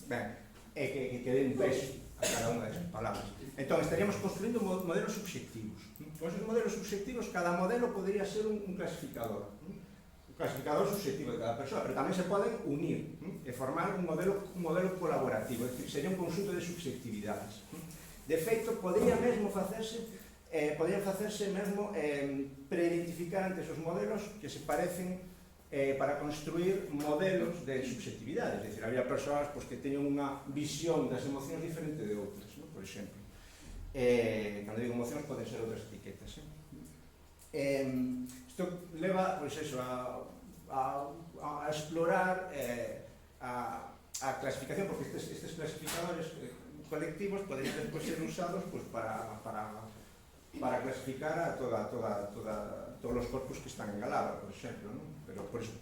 Ben, e que den peso a cada unha desas palabras. Entón, estaríamos construindo modelos subxectivos. Con esos modelos subxectivos, cada modelo podría ser un clasificador. Un clasificador subxectivo de cada persoa, pero tamén se poden unir e formar un modelo colaborativo, é dicir, sería un conxunto de subxectividades. De feito, podrían facerse mesmo preidentificar antes os modelos que se parecen para construir modelos de subxectividade, é dicir, había persoas que teñen unha visión das emocións diferente de outras, por exemplo. Cando digo emocións, poden ser outras etiquetas. Isto leva a explorar a clasificación, porque estes clasificadores colectivos poden despois ser usados para clasificar a todos os corpos que están en Galaba, por exemplo, non? Pero por iso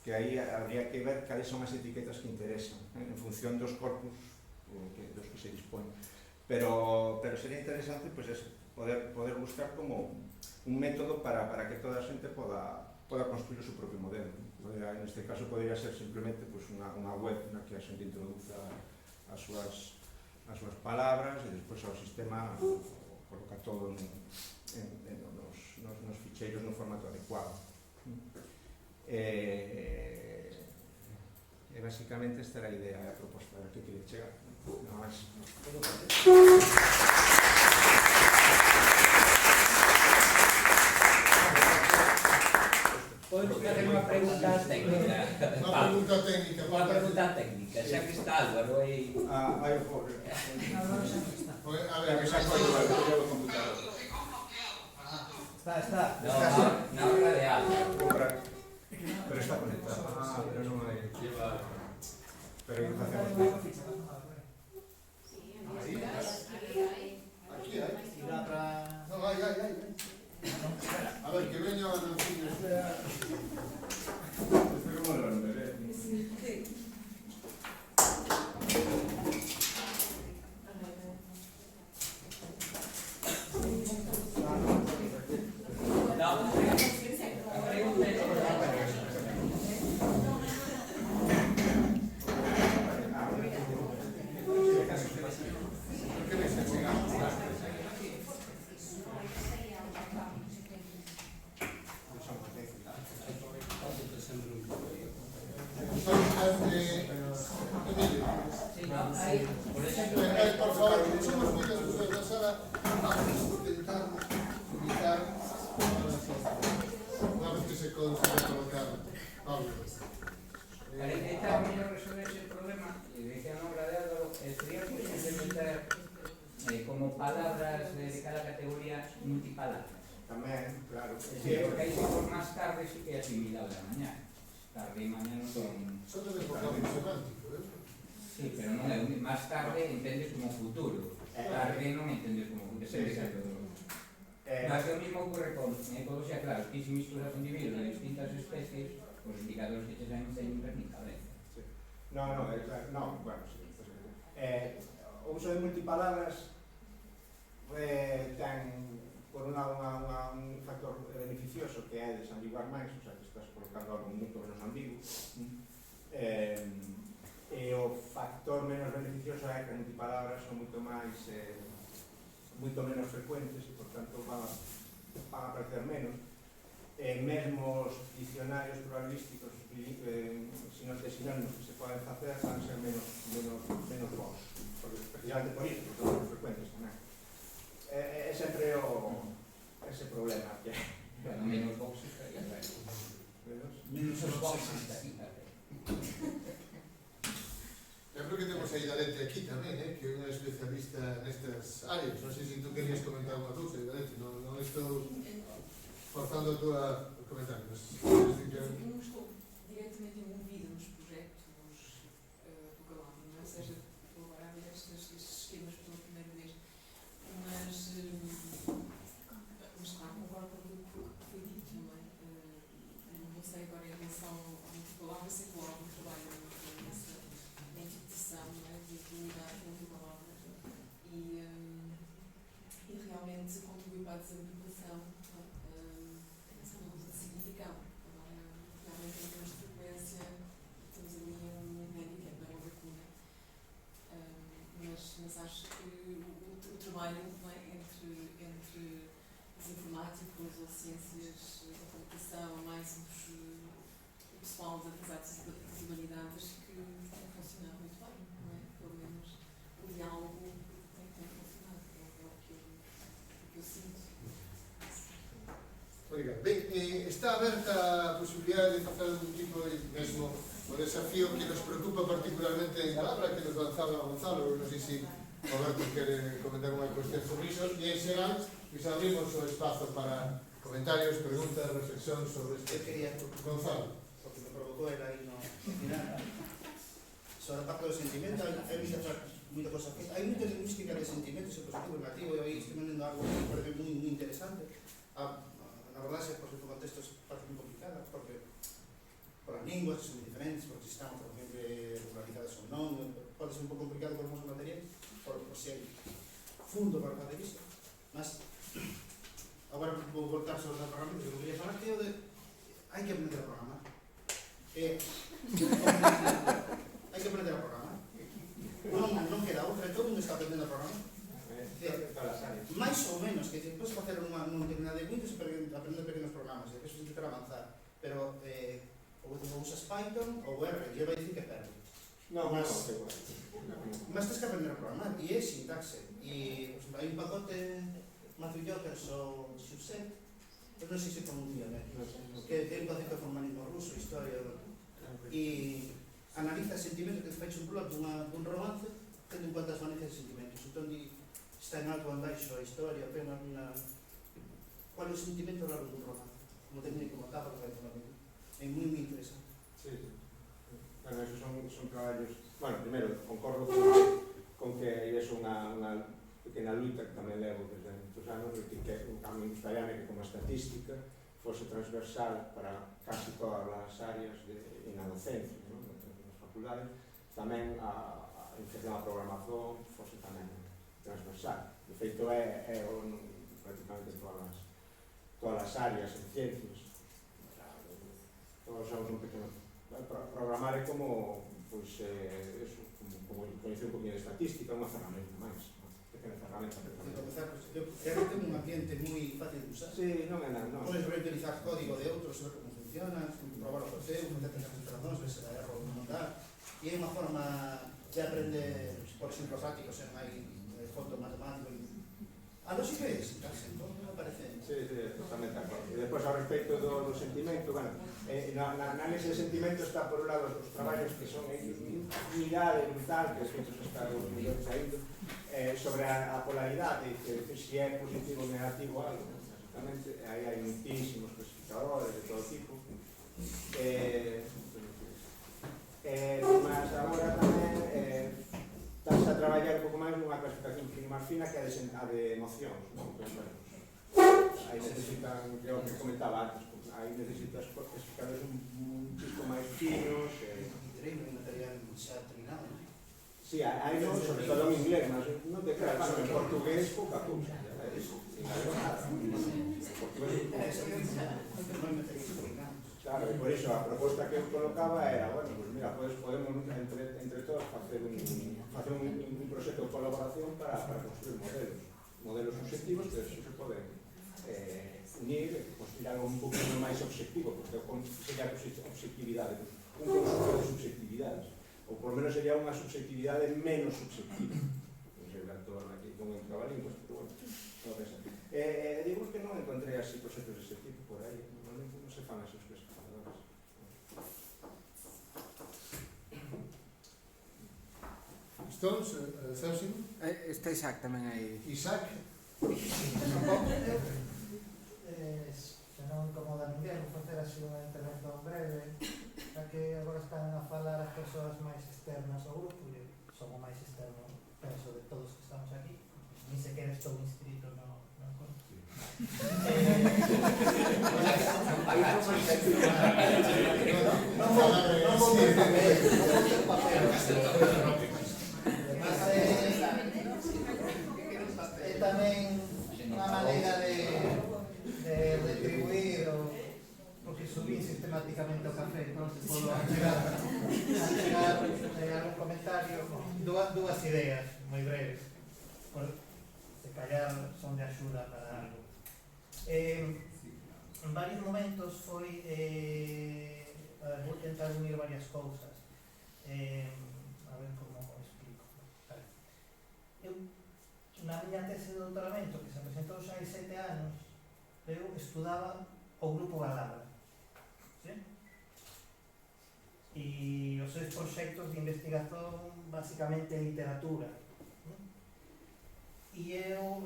que aí habría que ver cales son as etiquetas que interesan en función dos corpos dos que se disponen. Pero sería interesante poder buscar como un método para que toda a xente poda construir o seu propio modelo. En este caso podría ser simplemente unha web na que a xente introduza as súas palabras e despois ao sistema coloca todo nos ficheiros no formato adecuado. Basicamente esta era a idea, a proposta a que quería chegar. Nada máis. Podes facer unha pregunta técnica. Unha pregunta técnica. Xa que está Álvaro aí. Hai o pobre. A ver, Que xa foi o computador. Está. Na hora de Álvaro. Pero está conectado. Pero non hai. Pero que facemos? aquí hai. Irá para... Non, hai. A ver, que veña o Nancino. Pero como lo veré. Por favor, somos muchas persoas na sala, vamos intentar evitar unha vez que se consiga colocar Pablo. Para mellor resolver ese problema, e decía a obra de Álvaro, sería posible meter como palabras de cada categoría multipalabras. Tamén, claro. Sí, porque aí se por máis tarde sí que é asimilable a mañá. Tarde e mañá non son... Son de vocabulario semántico, Sí, pero non é máis tarde entendes como futuro. Tarde non entendes como futuro. Mas o mismo ocurre con ecología, claro, que se misturas individuos de distintas especies, os indicadores que se saen teñen pernicalencia. No, bueno, sí. O uso de multipalabras ten por un factor beneficioso que é desambiguar máis, o sea, que estás colocando algo moito menos ambiguo. E o factor menos beneficioso é que as multipalabras son moito menos frecuentes e, por tanto, van a aparecer menos. Mesmo os dicionarios probabilísticos de sinónimos que se poden facer van a ser menos bons, porque precisamente por iso, porque son menos frecuentes tamén. É sempre ese problema que Menos boxes estaría ben. Menos boxes estaría ben. Eu creo que temos aí Dalete aquí tamén, que é unha especialista nestas áreas. Non sei se tú querías comentar unha cousa, Dalete, non estou forzando a tua comentarios. Eu não estou diretamente envolvida nos projetos do Galamba, não é? Seja colaborar nestas conceitual do trabalho nessa fixação, de unidade de uma obra e realmente contribui para a desambiguação de significado. Realmente em termos de frequência temos ali um handicap, não é uma lacuna. Mas acho que o trabalho entre os informáticos ou ciências da computação, mais o pessoal das artes e das humanidades, que tem funcionado muito bem, não é? Pelo menos o diálogo tem funcionado, é o que eu sinto. Obrigado. Ben, está aberta a posibilidade de facer algún tipo de mesmo o desafío que nos preocupa particularmente en palabra que nos lanzaba Gonzalo, non sei se Roberto quere comentar unha cuestión sobre iso, e en xeral, pois abrimos o espazo para comentarios, preguntas, reflexións sobre Eu este. quería, Gonzalo. porque me provocou el aí no final, sobre a parte do sentimento, hai moita cosa que hai moita lingüística de sentimentos e positivo e negativo, e aí estou lendo algo que me parece moi interesante. Na verdade, por o contexto é parte moi complicada, porque por as linguas son diferentes, porque estamos totalmente regularizadas ou non, pode ser un pouco complicado por os nosos materiais, por se hai fundo para fazer isto, mas agora vou voltar sobre o programa, que eu queria falar que é o de hai que aprender a programar. Hai que aprender a programar. Non queda outra, todo mundo está aprendendo a programar. Mais ou menos, que podes facer unha determinada de Windows e aprender pequenos programas, e depois intentar avanzar, pero ou usas Python ou R, e vai dicir que perde. Mas tens que aprender a programar, e é sintaxe. E, por exemplo, hai un pacote Matthew Jokers ou Subset, pero non sei se pronuncia, que ten un concepto de formalismo ruso, historia, e analiza sentimentos que te fai un blog dun romance, tendo en conta as manejas de sentimentos. Entón, está en algo en baixo a historia, apenas cual é o sentimento raro dun romance, como técnico, como etapa, como técnico. É moi interesante. Sí. Bueno, esos son traballos... Bueno, primeiro, concordo con que hai unha pequena luita que tamén levo desde muitos anos, de que a mí gustaría que como estatística fose transversal para casi todas as áreas na docencia, ¿no? Nas facultades, tamén a iniciación a programación fose tamén transversal. De feito, é prácticamente todas as áreas en ciencias. Todos somos un pequeno... Programar é como, pois, eso, como coñecer un poquinho de estatística, unha ferramenta máis, unha pequena ferramenta. Ten un ambiente moi fácil de usar. Sí, non é nada, non. Podes reutilizar código de outros, saber como funciona, probar o teu, meter as instalacións, ver se dá erro ou non dá. E é unha forma de aprender, por exemplo, prácticos, hai fondo matemático. A lógica é sintaxe, non me parece. Sí, totalmente de acordo. E depois, ao respecto do sentimento, bueno, na análise de sentimento está, por un lado, os traballos que son unidade brutal, que despois está os millóns saindo, sobre a polaridade, que se é positivo ou negativo algo, exactamente, aí hai muitísimos clasificadores de todo tipo. Mas agora tamén estás a traballar un pouco máis nunha clasificación un pouco máis fina, que é a de emocións, non? Aí necesitan, creo que comentaba antes, aí necesitas clasificadores un pouco máis finos. Treino de material xa trinado. Sí, hai non, sobre todo en inglés, mas non te creas, en portugués pouca cousa. En galego nada. Claro, e por iso a proposta que eu colocaba era, bueno, pues mira, podemos entre todos facer un proxecto de colaboración para construir modelos objetivos que se poden unir e construir algo un poquinho máis objetivo, porque sería a objetividade, un conjunto de subjetividades, ou por menos sería unha subjetividade menos subjetiva. Non sei, aquí non entraba linguas, pero bueno, non pensa. Digo que non encontrei así proxectos dese tipo por aí, normalmente non se fan esos clasificadores. Stones, Celsius, Está Isaac tamén aí. Isaac. Se non incomoda ninguén, vou facer así unha intervención breve, a que agora están a falar as persoas máis externas ao grupo, e son o máis externo, penso, de todos que estamos aquí, ni sequera estou inscrito no encontro. Non vou ter papel, non vou ter papel. Mas é tamén unha maneira de retribuir porque subí sistemáticamente o café, entón se podo chegar un comentario con dúas ideas moi breves, por se callar son de axuda para algo. En varios momentos foi vou tentar unir varias cousas, a ver como explico. Vale. Eu na miña tese de doutoramento que se presentou xa hai 7 anos eu estudaba o grupo Galabra, ¿sí? E os seus proxectos de investigación basicamente en literatura, ¿sí? E eu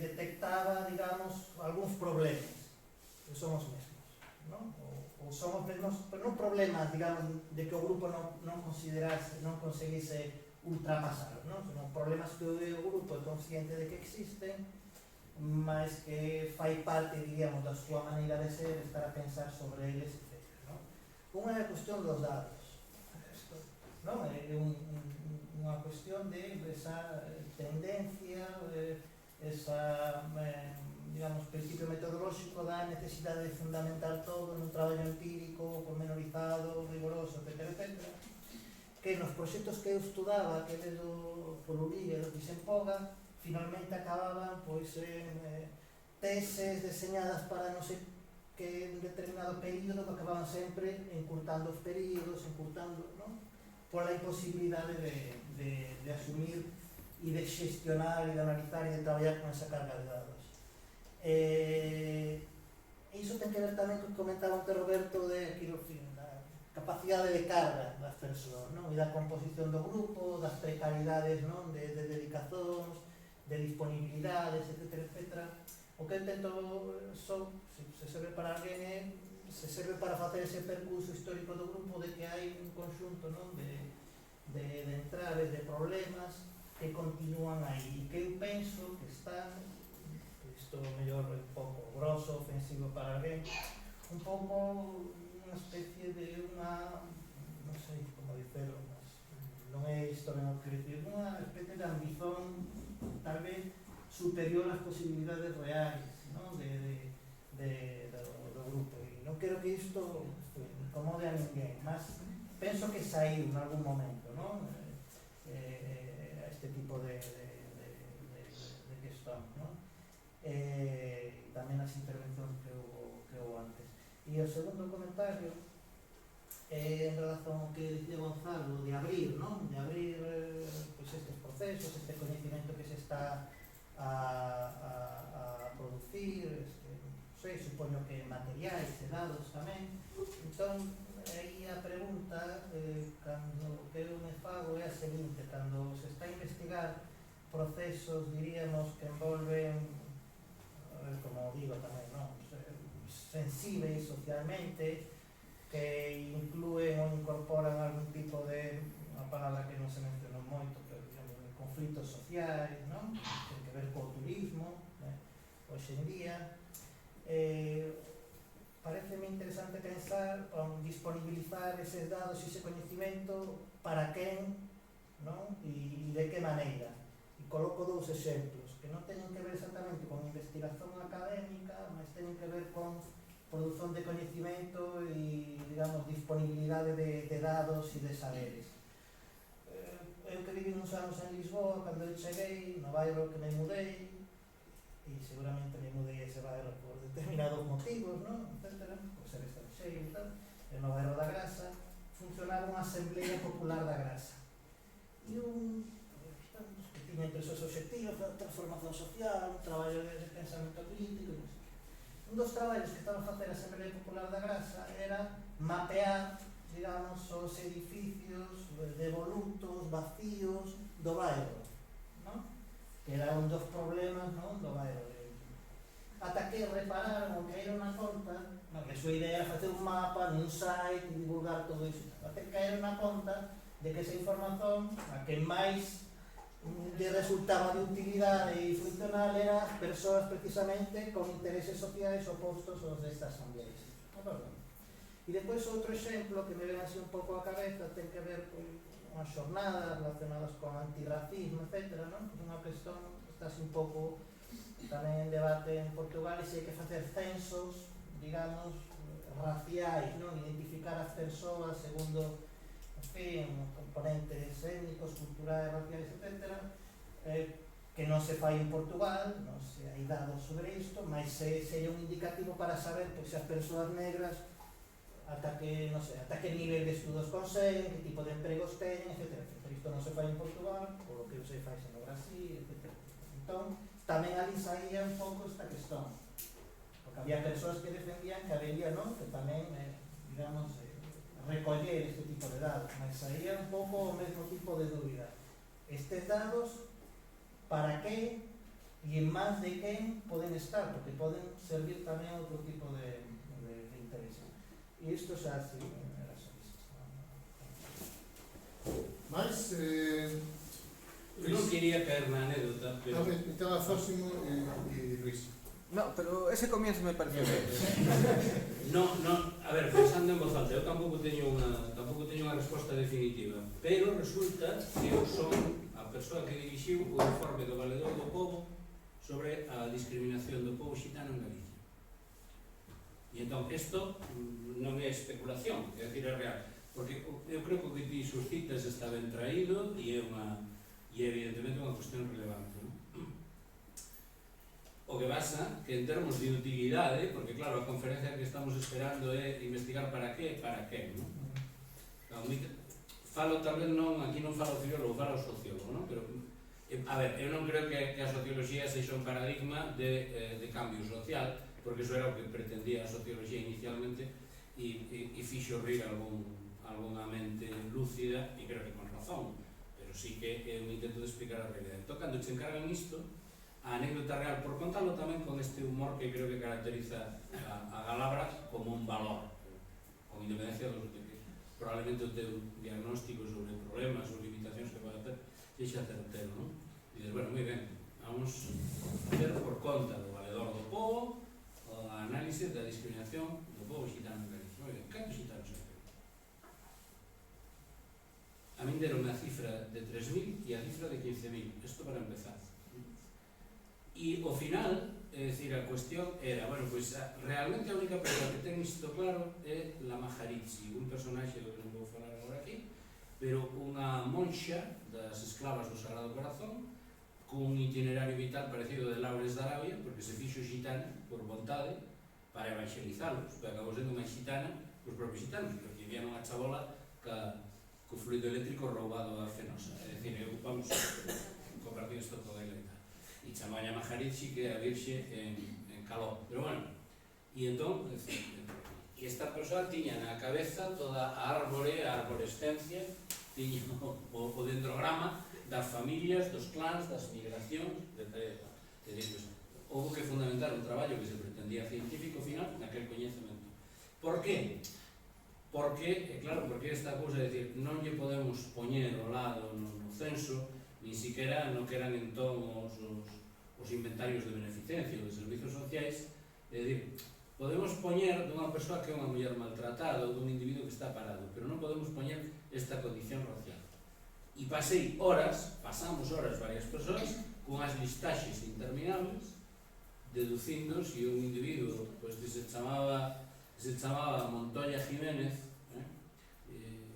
detectaba, digamos, algúns problemas que son os mesmos, non? Ou son os mesmos, pero non problemas, digamos, de que o grupo non considerase, non conseguise ultrapasar, non? Son problemas que o grupo é consciente de que existen, mas que fai parte, diríamos, da súa maneira de ser, estar a pensar sobre eles, etc. Non? Unha é a cuestión dos dados, non? É unha cuestión de esa tendencia, esa, digamos, principio metodolóxico da necesidade de fundamentar todo nun traballo empírico, pormenorizado, rigoroso, etc., etc., que nos proxectos que eu estudaba, que é do Polulí e do Pisempoga, finalmente acababan pois teses deseñadas para non sei que un determinado período que acababan sempre encurtando os períodos, encurtando, non? Pola imposibilidade de asumir e de xestionar e de analizar e de traballar con esa carga de dados. Iso ten que ver tamén co que comentaba antes Roberto de da capacidade de carga das persoas, non? E da composición do grupo, das precariedades, non? De dedicazóns, de disponibilidades, etc., etc. O que eu tento se serve para alguén se serve para facer ese percurso histórico do grupo de que hai un conxunto, non? De entraves, de problemas que continúan aí e que eu penso que están, isto mellor un pouco grosso, ofensivo para alguén, un pouco unha especie de unha, non sei como dicelo, mas non é isto ben o que dicir, unha especie de ambizón tal vez superior ás posibilidades reais, non? Do grupo, e non quero que isto incomode a ninguén, mas penso que saiu en algún momento, non? Este tipo de cuestión, non? E tamén as intervencións que houve antes. E o segundo comentario en relación ao que dicía Gonzalo de abrir, non? De abrir pues, estes procesos, este coñecimento que se está a producir, sei, supoño que materiais e dados tamén. Entón, aí a pregunta cando que eu me fago é a seguinte: cando se está a investigar procesos, diríamos, que envolven, a ver como digo tamén, non? Sensíveis socialmente, que incluen ou incorporan algún tipo de, unha palabra que non se mencionou moito, pero digamos, de conflitos sociais, non? Ten que ver co turismo, hoxe en día. Pareceme interesante pensar en disponibilizar eses dados e ese coñecimento para quen, non? E de que maneira. E coloco dous exemplos que non teñen que ver exactamente con investigación académica, mas teñen que ver con produción de coñecimento e, digamos, disponibilidade de dados e de saberes. Eu que vivi uns anos en Lisboa, cando eu cheguei, no bairro que me mudei, e seguramente me mudei a ese bairro por determinados motivos, non? Etcétera, por ser estranxeiro e tal, no bairro da Grasa, funcionaba unha Asamblea Popular da Grasa. E que tiña entre os seus objetivos a transformación social, un traballo de pensamento crítico, non sei. Un dos traballos que estaba a facer a Asamblea Popular da Grasa era mapear, digamos, os edificios devolutos, vacíos do bairro, non? Que era un dos problemas, non? Do bairro. Ata que repararon ou caíron na conta, que a súa idea era facer un mapa nun site e divulgar todo iso. Ata que caíron na conta de que esa información, a que máis lle resultaba de utilidade e funcional era as persoas precisamente con intereses sociais opostos aos destas asambleas. E depois outro exemplo que me ven así un pouco a cabeza ten que ver con unhas xornadas relacionadas con antirracismo, etc. Unha cuestión que está así un pouco tamén en debate en Portugal, e se hai que facer censos, digamos, raciais, identificar as persoas segundo, en fin, componentes étnicos, culturais, raciais, etc. Que non se fai en Portugal, non se hai dados sobre isto, mas sería un indicativo para saber se as persoas negras ata que, non sei, ata que nivel de estudos conseguen, que tipo de empregos teñen, etc. Isto non se fai en Portugal, por lo que eu sei fai no Brasil, etc. Entón, tamén ali saía un pouco esta questón, porque había persoas que defendían que habería, non, que tamén, digamos, recoller este tipo de dados, mas saía un pouco o mesmo tipo de dúbida. Estes dados, para que e en más de quen poden estar, porque poden servir tamén a outro tipo de interés. E isto xa así, era só isto. Mais, Eu non quería caer na anécdota, pero... Estaba Zósimo e Luis. No, pero ese comienzo me pareció ben. No, a ver, pensando en voz alta, eu tampouco teño unha resposta definitiva, pero resulta que eu son a persoa que dirixiu o informe do Valedor do Pobo sobre a discriminación do pobo xitano en Galicia. E entón, isto non é especulación, é dicir, é real, porque eu creo que o que ti suscitas está ben traído e é evidentemente unha cuestión relevante, non? O que pasa que en termos de utilidade, porque claro, a conferencia que estamos esperando é investigar para qué, non? Falo tamén aquí non falo filólogo, falo sociólogo, non? Pero, a ver, eu non creo que a socioloxía sexa un paradigma de cambio social, porque iso era o que pretendía a socioloxía inicialmente e fixo rir algunha mente lúcida, e creo que con razón, pero sí que é un intento de explicar a realidade. Entón, cando che encargan isto, a anécdota real, por contalo tamén con este humor que creo que caracteriza a Galabra como un valor, con independencia dos que probablemente o teu diagnóstico sobre problemas ou limitacións que pode ter sexa certero, non? E dices, bueno, moi ben, vamos a hacer por conta do Valedor do Pobo o análise da discriminación do pobo xitano en Galicia. Moi ben, cantos xitanos hai? A min deron a cifra de 3.000 e a cifra de 15.000, isto para empezar. E ao final, é dicir, a cuestión era, bueno, pois realmente a única persoa que ten isto claro é la Maharishi, un personaxe do que non vou falar agora aquí, pero unha monxa das esclavas do Sagrado Corazón con un itinerario vital parecido de Laures de Arabia, porque se fixo xitana por vontade para evangelizalos, porque acabou sendo unha xitana os propios xitanos, porque vía unha chabola co fluido eléctrico roubado a Fenosa, é dicir, eu vamos compartir isto todo e tal. E chamou a Maharishi, que é a Virxe en Caló, pero bueno, e entón, e esta persoa tiña na cabeza toda a árbore, a arborescencia, tiña o dendrograma das familias, dos clans, das migracións, houve que fundamentar un traballo que se pretendía científico final naquel coñecemento. Por qué? Porque, claro, porque esta cousa, é dicir, non lle podemos poñer ao lado no censo, ni siquiera no que eran entón os inventarios de beneficencia ou de servizos sociais, é dicir, podemos poñer dunha persoa que é unha muller maltratada ou dun individuo que está parado, pero non podemos poñer esta condición racial. E pasamos horas varias persoas cunhas listaxes interminables deducindo se un individuo que se chamaba Montoya Jiménez,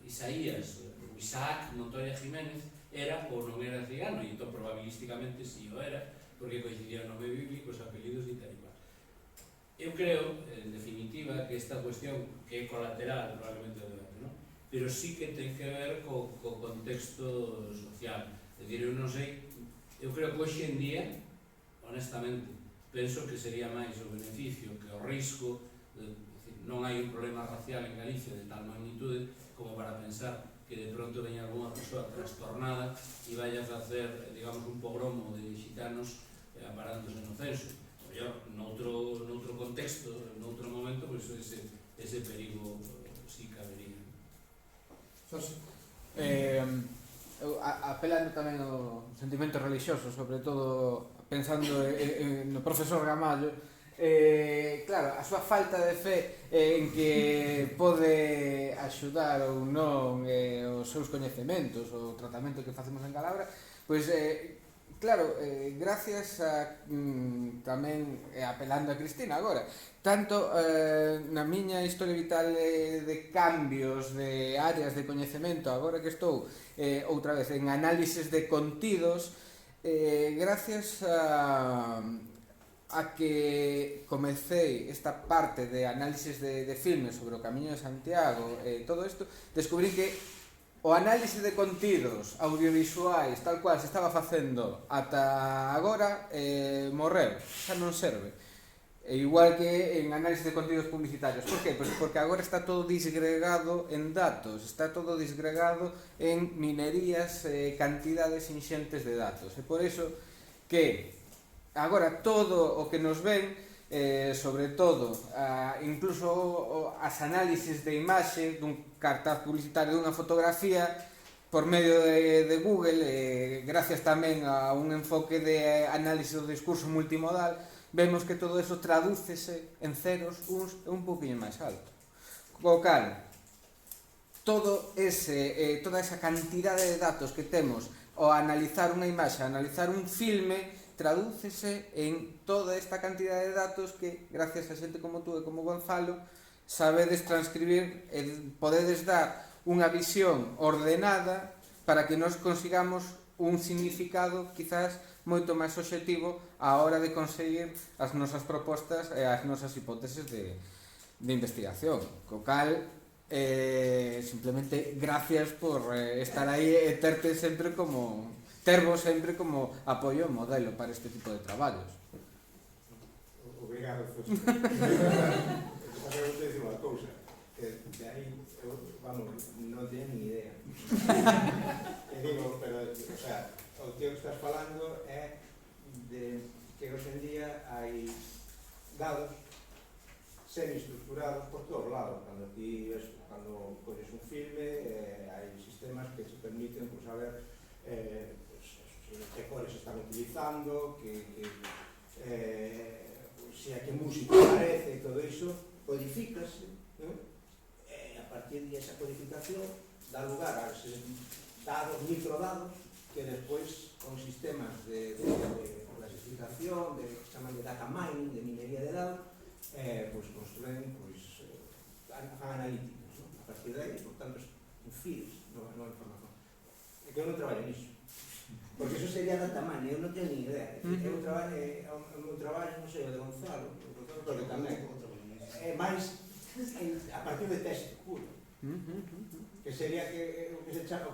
Isaías ou Isaac Montoya Jiménez era ou non era cigano, e entón probabilísticamente si o era, porque coincidía no nome bíblico os apelidos e tal igual. Eu creo, en definitiva, que esta cuestión que é colateral probablemente do debate, non? Pero sí que ten que ver co contexto social. É dicir, eu non sei, eu creo que hoxe en día, honestamente, penso que sería máis o beneficio que o risco, non hai un problema racial en Galicia de tal magnitude como para pensar que de pronto veña alguna persoa trastornada e vai a facer, digamos, un pogromo de xitanos aparándose no censo. Noutro contexto, noutro momento, pois ese perigo sí cabería. Eu apelando tamén ao sentimento religioso, sobre todo pensando no profesor Gamallo, claro, a súa falta de fe en que pode axudar ou non os seus coñecementos, o tratamento que facemos en Calabra, pois claro, gracias a tamén apelando a Cristina agora, tanto na miña historia vital de cambios de áreas de coñecemento, agora que estou outra vez en análisis de contidos, gracias a que comecei esta parte de análisis de filmes sobre o Camiño de Santiago e todo isto, descubrí que o análise de contidos audiovisuais tal cual se estaba facendo ata agora morreu, xa non serve. E igual que en análise de contidos publicitarios. Por que? Pois porque agora está todo disgregado en datos, está todo disgregado en minerías, cantidades inxentes de datos. E por iso que agora todo o que nos ven, sobre todo, incluso as análisis de imaxe dun cartaz publicitario dunha fotografía por medio de Google, gracias tamén a un enfoque de análisis do discurso multimodal, vemos que todo eso tradúcese en ceros, uns e un poquinho máis alto. Co cal, toda esa cantidade de datos que temos ao analizar unha imaxe, analizar un filme, tradúcese en toda esta cantidade de datos que, gracias a xente como tú e como Gonzalo, sabedes transcribir e podedes dar unha visión ordenada para que nos consigamos un significado quizás moito máis obxectivo á hora de conseguir as nosas propostas e as nosas hipóteses de investigación. Co cal, simplemente gracias por estar aí e tervos sempre como apoio modelo para este tipo de traballos. Obrigado, José. Eu vou dicir unha cousa, que de aí, vamos, non teño ni idea. E digo, pero, o sea, o que estás falando é de que hoxe en día hai dados semi-estructurados por todos lados. Cando colles un filme, hai sistemas que se permiten saber que cores están utilizando, se a que música aparece e todo iso, codifícase, e a partir de esa codificación dá lugar a esos dados, microdados, que despois con sistemas de clasificación, que chaman de data mining, de minería de dados, construen analíticas, a partir de aí, por tanto, infires nova información. É que eu non traballo niso, porque iso sería data mining, eu non teño ni idea. O meu traballo, non sei, o de Gonzalo, porque tamén é máis a partir de texto puro, que sería o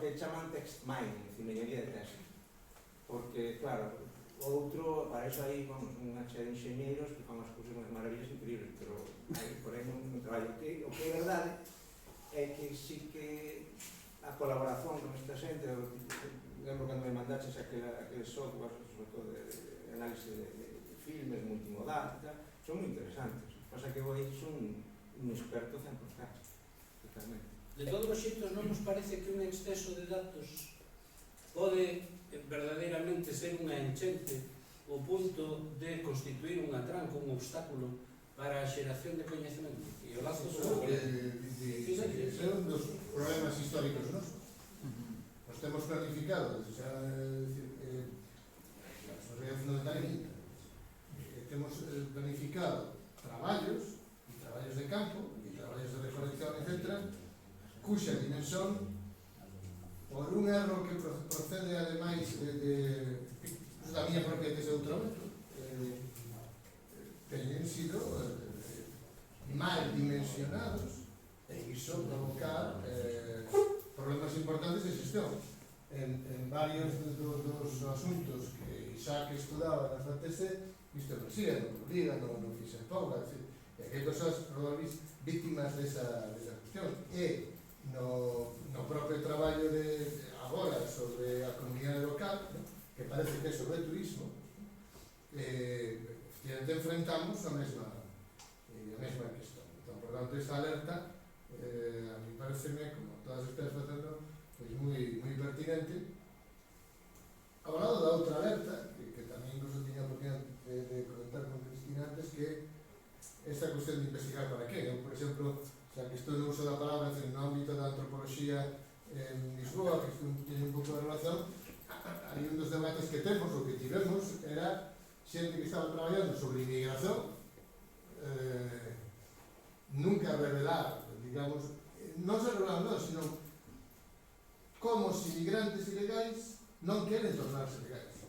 que chaman text mining, minería de texto. Porque, claro, outro, para iso hai unha chea de enxeñeiros que fan as cousas unhas maravillas increíbles, pero por aí non traballo. O que é verdade é que sí que a colaboración con esta xente, lembro cando me mandaches aqueles software, sobre todo de análisis de filmes, multimodal, son moi interesantes. Pasa que eu aí son un experto 100%, totalmente. De todos os xeitos, non nos parece que un exceso de datos pode verdadeiramente ser unha enchente ao punto de constituir unha tranca, un obstáculo para a xeración de coñecemento. E o lazo sobre... Ese é un dos problemas históricos nosos. Nos temos planificado, xa, a sociedade fundamental en Internet. Temos planificado traballos de campo, e traballos de recolección, etc., cuxa dimensión, por un erro que procede ademais da miña propia tese de doutoramento, teñen sido mal dimensionados, e iso provocar problemas importantes de xestión. En varios dos asuntos que Isaac estudaba na tese, isto non siga, non obliga, non fixa pouca, e hai cosas probables víctimas desa cuestión. E no propio traballo de agora sobre a comunidade local, que parece que é sobre turismo, enfrentamos a mesma questón. Entón, por tanto, esta alerta, a mí pareceme, como todas estas facendo, pois moi pertinente, ao lado da outra alerta, que tamén incluso tiña a oportunidade de comentar con Cristina antes, que esta cuestión de investigar para qué. Eu, por exemplo, xa que estou no uso da palabra no ámbito da antropoloxía en Lisboa, que tiene un pouco de relación, hai un dos debates que temos, o que tivemos, era xente que estaba traballando sobre inmigración, nunca revelar, digamos, non se revelar non, sino como os inmigrantes ilegais non queren tornarse legais.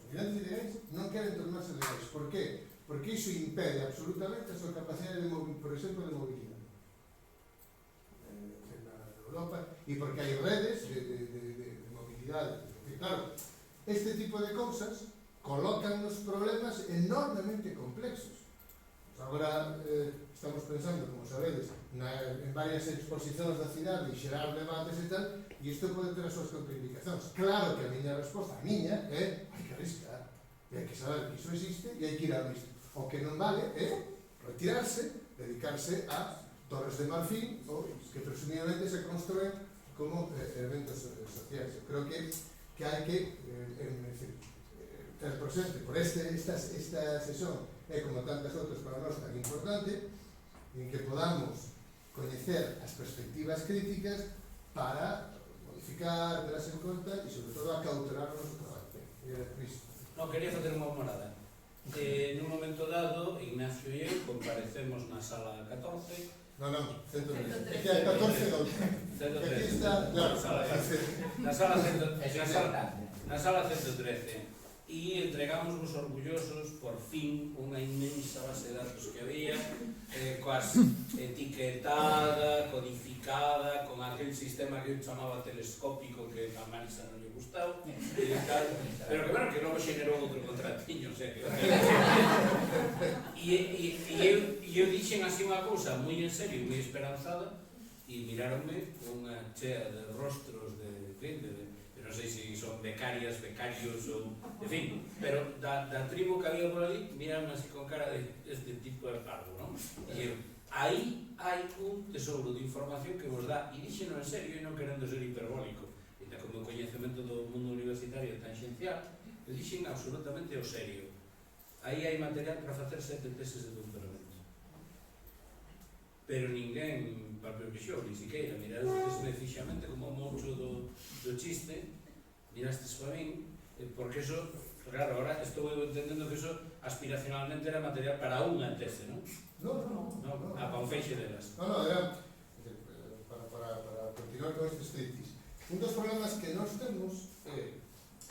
Os inmigrantes ilegais non queren tornarse legais. Por qué? Porque iso impede absolutamente a súa capacidade, por exemplo, de movilidade na Europa, e porque hai redes de mobilidade. E claro, este tipo de cousas colocan nos problemas enormemente complexos. Agora estamos pensando, como sabedes, en varias exposicións da cidade e xerar debates e tal, e isto pode ter as súas contraindicacións. Claro que a miña resposta, é hai que arriscar, e hai que saber que iso existe e hai que ir a isto. O que non vale é retirarse, dedicarse a Torres de Marfil, que presumiblemente se construen como eventos sociais. Eu creo que hai que ter presente por esta sesión, é como tantas outras para nós tan importante, en que podamos coñecer as perspectivas críticas para modificar, telas en conta e, sobre todo, acautelar o noso traballo. Non, quería facer unha morada. Nun momento dado, Ignacio e eu comparecemos na sala 14. Non, 113. É que hai 14 non. Aquí está, claro, na sala 113. E entregamos orgullosos, por fin, unha inmensa base de datos que había, coas etiquetada, codificada, con aquel sistema que eu chamaba telescópico, que a Marisa non lle gustaba, pero que, bueno, que logo xenerou outro contratiño, o sea que... E eu dixen así unha cousa moi en serio, moi esperanzada, e miraronme con unha chea de rostros de non sei se son becarias, becarios ou... En fin, pero da tribu que había por ali, miraron así con cara de este tipo de pardo, non? E aí hai un tesouro de información que vos dá, e dixeno en serio e non querendo ser hiperbólico, e como o coñecemento do mundo universitario tangencial, eu dixen absolutamente o serio. Aí hai material para facer 7 teses de doutoramento. Pero ninguén papel pixou, ni siquiera, mirastes fixamente como mocho do chiste, mirastes para min, porque eso, claro, ahora estou entendendo que eso aspiracionalmente era material para unha tese, non? Non. Para un feixe delas. Non, era para continuar con este striptease. Un dos problemas que nós temos é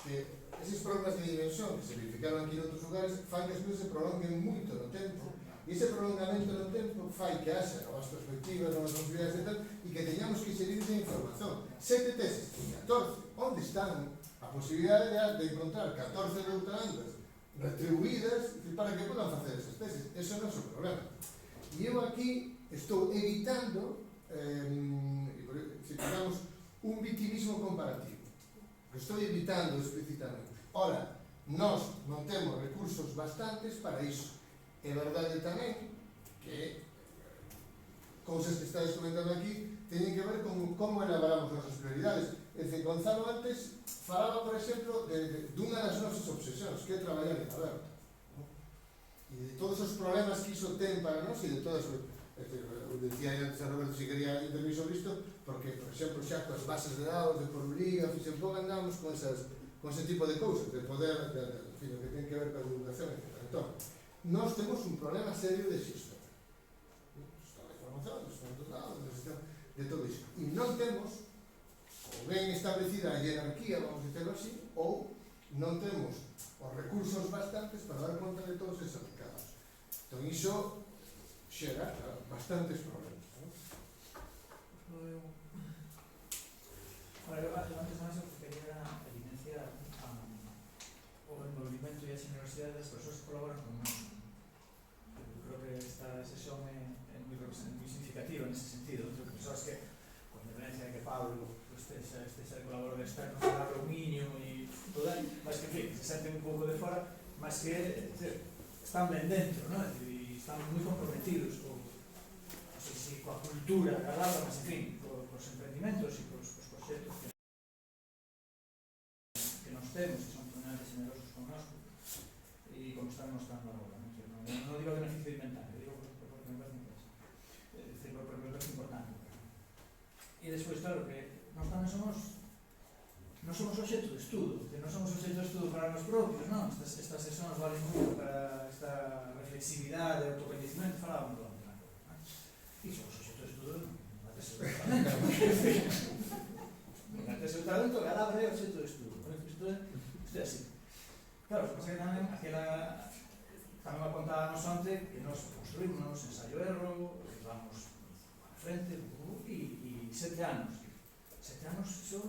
que esos problemas de dimensión que se verificaron aquí en outros lugares fai que as cousas se prolonguen moito no tempo, e ese prolongamento no tempo fai que haxa novas perspectivas, novas posibilidades e tal, e que teñamos que seguir esa información. 7 teses, 14, onde están a posibilidade de encontrar 14 doutorandas retribuídas para que podan facer esas teses? Ese é o noso problema. E eu aquí estou evitando, digamos, un vitimismo comparativo. Estou evitando explícitamente. Ora, nós non temos recursos bastantes para iso. É verdade tamén que cousas que estáis comentando aquí teñen que ver con como elaboramos nosas prioridades. É dicir, Gonzalo antes falaba, por exemplo, dunha das nosas obsesións, que é traballar en aberto. E de todos os problemas que iso ten para nós e de todas os... Decía antes a Roberto se quería intervir sobre isto, porque, por exemplo, xa coas bases de dados, de por liga, fixen pouco andamos con ese tipo de cousas, de poder, en fin, que ten que ver con a divulgación, etc. Entón, nós temos un problema serio de xestión. Está a información, está dos lados, de todo iso. E non temos, ou ben establecida a jerarquía, vamos a dicirlo así, ou non temos os recursos bastantes para dar conta de todos esos recados. Entón, iso xera bastantes problemas. Eu antes máis o que quería era evidenciar o envolvimento e a generosidade das persoas que colaboran con nós. Eu creo que esta sesión é moi significativa nese sentido, entre persoas que, con independencia de que Pablo este colaborador externo, será Roumiño e todo aí, mas que, en fin, se senten un pouco de fora, mas que están ben dentro, non? E están moi comprometidos non sei se coa cultura, calada, mas, en fin, cos pos emprendimentos e pos proxectos que nos temos, que son totalmente generosos connosco, e como están mostrando agora. Non digo beneficio de inventario, digo porque me parece interesante. Porque me parece importante. E despois, claro, que nós tamén non somos obxecto de estudo, que non somos obxecto de estudo para nós propios, non? Estas sesións valen moito para esta reflexividade e autoconhecimento, falábamos do antes, non? E somos obxecto de estudo na tese de doutoramento. Na tese de doutoramento, cada é obxecto de estudo. Isto é así. Claro, que pasa que tamén tamén apontábamos onte que nos construímos ensayo-erro, vamos a frente, e 7 anos. 7 anos, iso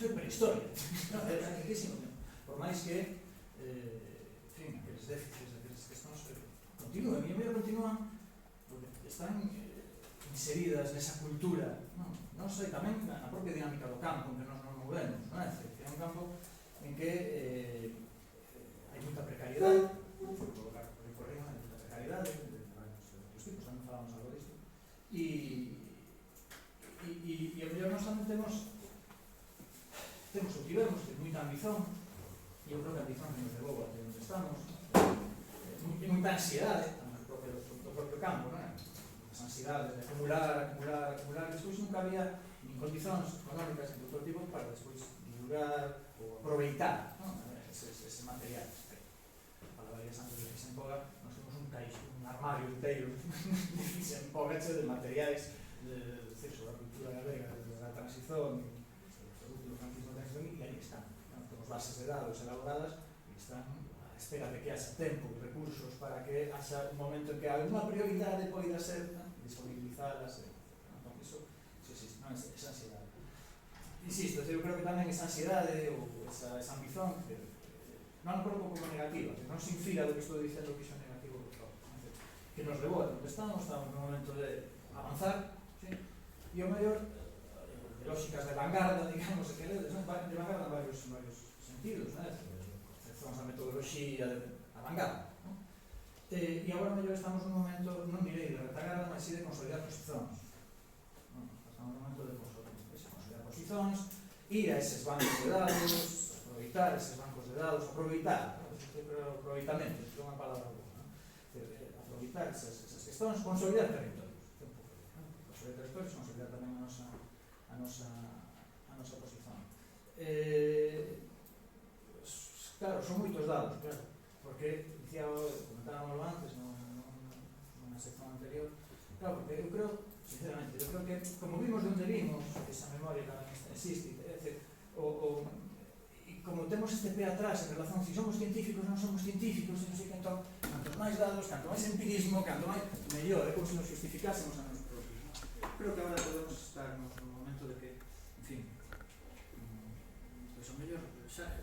é prehistoria. É riquísimo. Por máis que, en fin, aqueles déficits, aqueles questões continúan, e a mellor continúan porque están inseridas nesa cultura, non sei, tamén na propia dinámica do campo en que nos movemos, non é? Que é un campo en que hai moita precariedade, recorremos a moita precariedade de varios tipos, tamén falamos algo disto, e a mellor nós tamén temos moita ambición, e eu creo que a ambición que nos levou até onde estamos, e moita ansiedade tamén do propio campo, non é? As ansiedades de acumular, despois nunca había nin condicións económicas de outro tipo para despois divulgar ou aproveitar, non? Ese material. Para varias antes de Fixenpoga, nós temos un armario inteiro de Fixenpoga de materiais sobre a cultura galega, de la transición, sobre o franquismo de transición, e aí están. Temos bases de dados elaboradas e están a espera de que haxa tempo e recursos para que haxa un momento en que alguna prioridade poida ser disponibilizadas. Entón, iso existe, non? Esa ansiedade. Insisto, eu creo que tamén esa ansiedade ou esa ambición non coloco como negativa, que non se infila do que estou dicendo que iso é negativo, que nos levou a onde estamos no momento de avanzar, ¿sí? E o mellor de lógicas de vanguarda, digamos, que de vanguarda en varios sentidos, ¿no? Concepcións a metodoloxía a vanguarda, ¿no? E agora mellor estamos nun momento, non direi de retagarda, mas sí de consolidar posicións. Estamos nun momento de consolidar posicións, ir a eses bancos de dados, aproveitar eses bancos de dados, aproveitamento, é unha palabra boa, ¿no? Aproveitar esas questões, consolidar territorios, consolidar territorios, consolidar tamén a nosa posición. Claro, son moitos dados, claro, porque comentábamos antes nunha sección anterior, claro, porque eu creo, sinceramente, que como vimos de onde vimos, esa memoria tamén existe, é dicir, e como temos este pé atrás en relación a si somos científicos, non somos científicos, non sei que, entón, canto máis dados, canto máis empirismo, canto máis mellor, é como se nos justificásemos a nos propios. Creo que agora podemos estar no momento de que, en fin, pois o mellor, xa,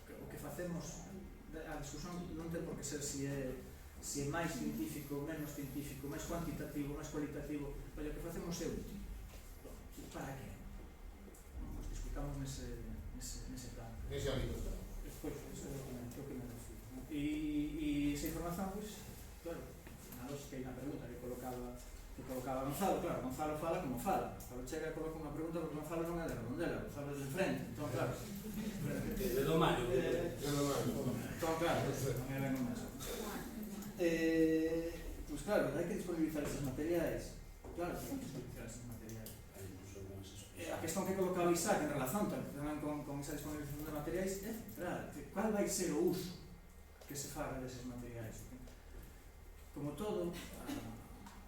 o que facemos, a discusión non ten por que ser se é máis científico, menos científico, máis cuantitativo, máis cualitativo, o que facemos é útil. Para que? Nos discutamos nese plan. Nese ámbito. Pois, iso é o que me refiro. E esa información, pois, claro, na lógica e na pregunta que colocaba Gonzalo, claro, Gonzalo fala como fala. Gonzalo chega e coloca unha pregunta porque Gonzalo non é de Redondela, Gonzalo é de frente, entón, claro. De do Mario. Entón, claro, non é ben o mesmo. Pois claro, hai que disponibilizar esos materiais. Claro, hai que disponibilizar esos materiais. A questón que colocaba Isaac en relación tamén con esa disponibilización de materiais é central. Cal vai ser o uso que se faga deses materiais? Como todo, a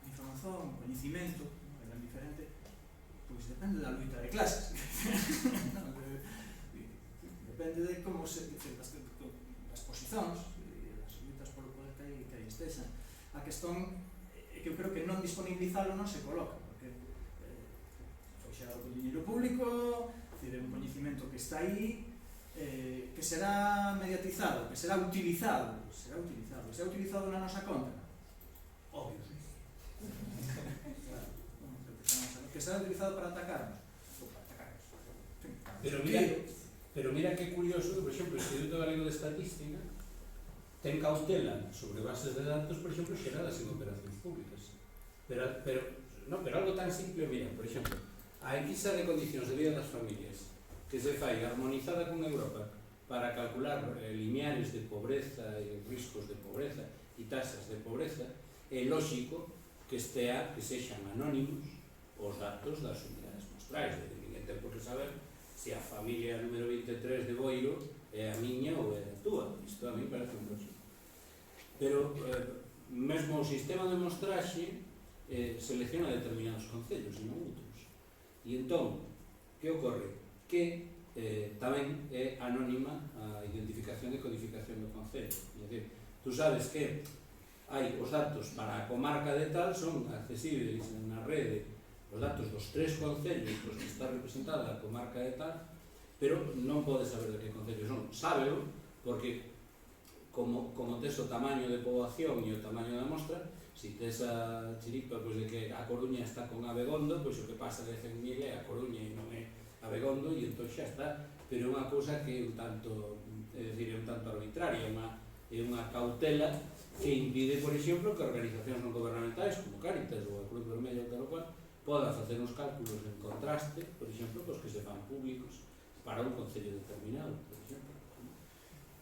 información, o coñecimento, é ben diferente, pois depende da luita de clases. Depende de como se das posicións e das luitas polo poder que aí estexan. A questón é que eu creo que non disponibilizalo non se coloca, porque foi xerado por dinheiro público, é un coñecimento que está aí, que será mediatizado, que será utilizado na nosa contra. Obvio. Que será utilizado para atacarnos. Pero mira que curioso que, por exemplo, o Instituto Galego de Estatística ten cautela sobre bases de datos, por exemplo, xeradas en operacións públicas. Pero non, pero algo tan simple, mira, por exemplo, a enquisa de condicións de vida das familias que se fai armonizada con Europa para calcular lineares de pobreza e riscos de pobreza e tasas de pobreza, é lógico que sexan anónimos os datos das unidades mostrais, de ninguén ten por que saber se a familia número 23 de Boiro é a miña ou é a túa. Isto a mí parece un lógico. Pero mesmo o sistema de mostraxe selecciona determinados concellos e non outros. E entón, que ocorre? Que tamén é anónima a identificación e codificación do concello. É dicir, tú sabes que hai os datos para a comarca de tal son accesibles na rede, os datos dos 3 concellos dos que está representada a comarca de tal, pero non podes saber de que concellos son. Sábelo, porque como tes o tamaño de poboación e o tamaño da mostra, se tes a chiripa de que a Coruña está con Abegondo, pois o que pasa de 100.000 é a Coruña e non é Abegondo, e entón xa está. Pero é unha cousa que é un tanto arbitraria, é unha cautela que impide, por exemplo, que organizacións non gubernamentais como Cáritas ou a Cruz Vermella ou tal o cual poda facer uns cálculos en contraste, por exemplo, cos que se fan públicos para un concello determinado, por exemplo.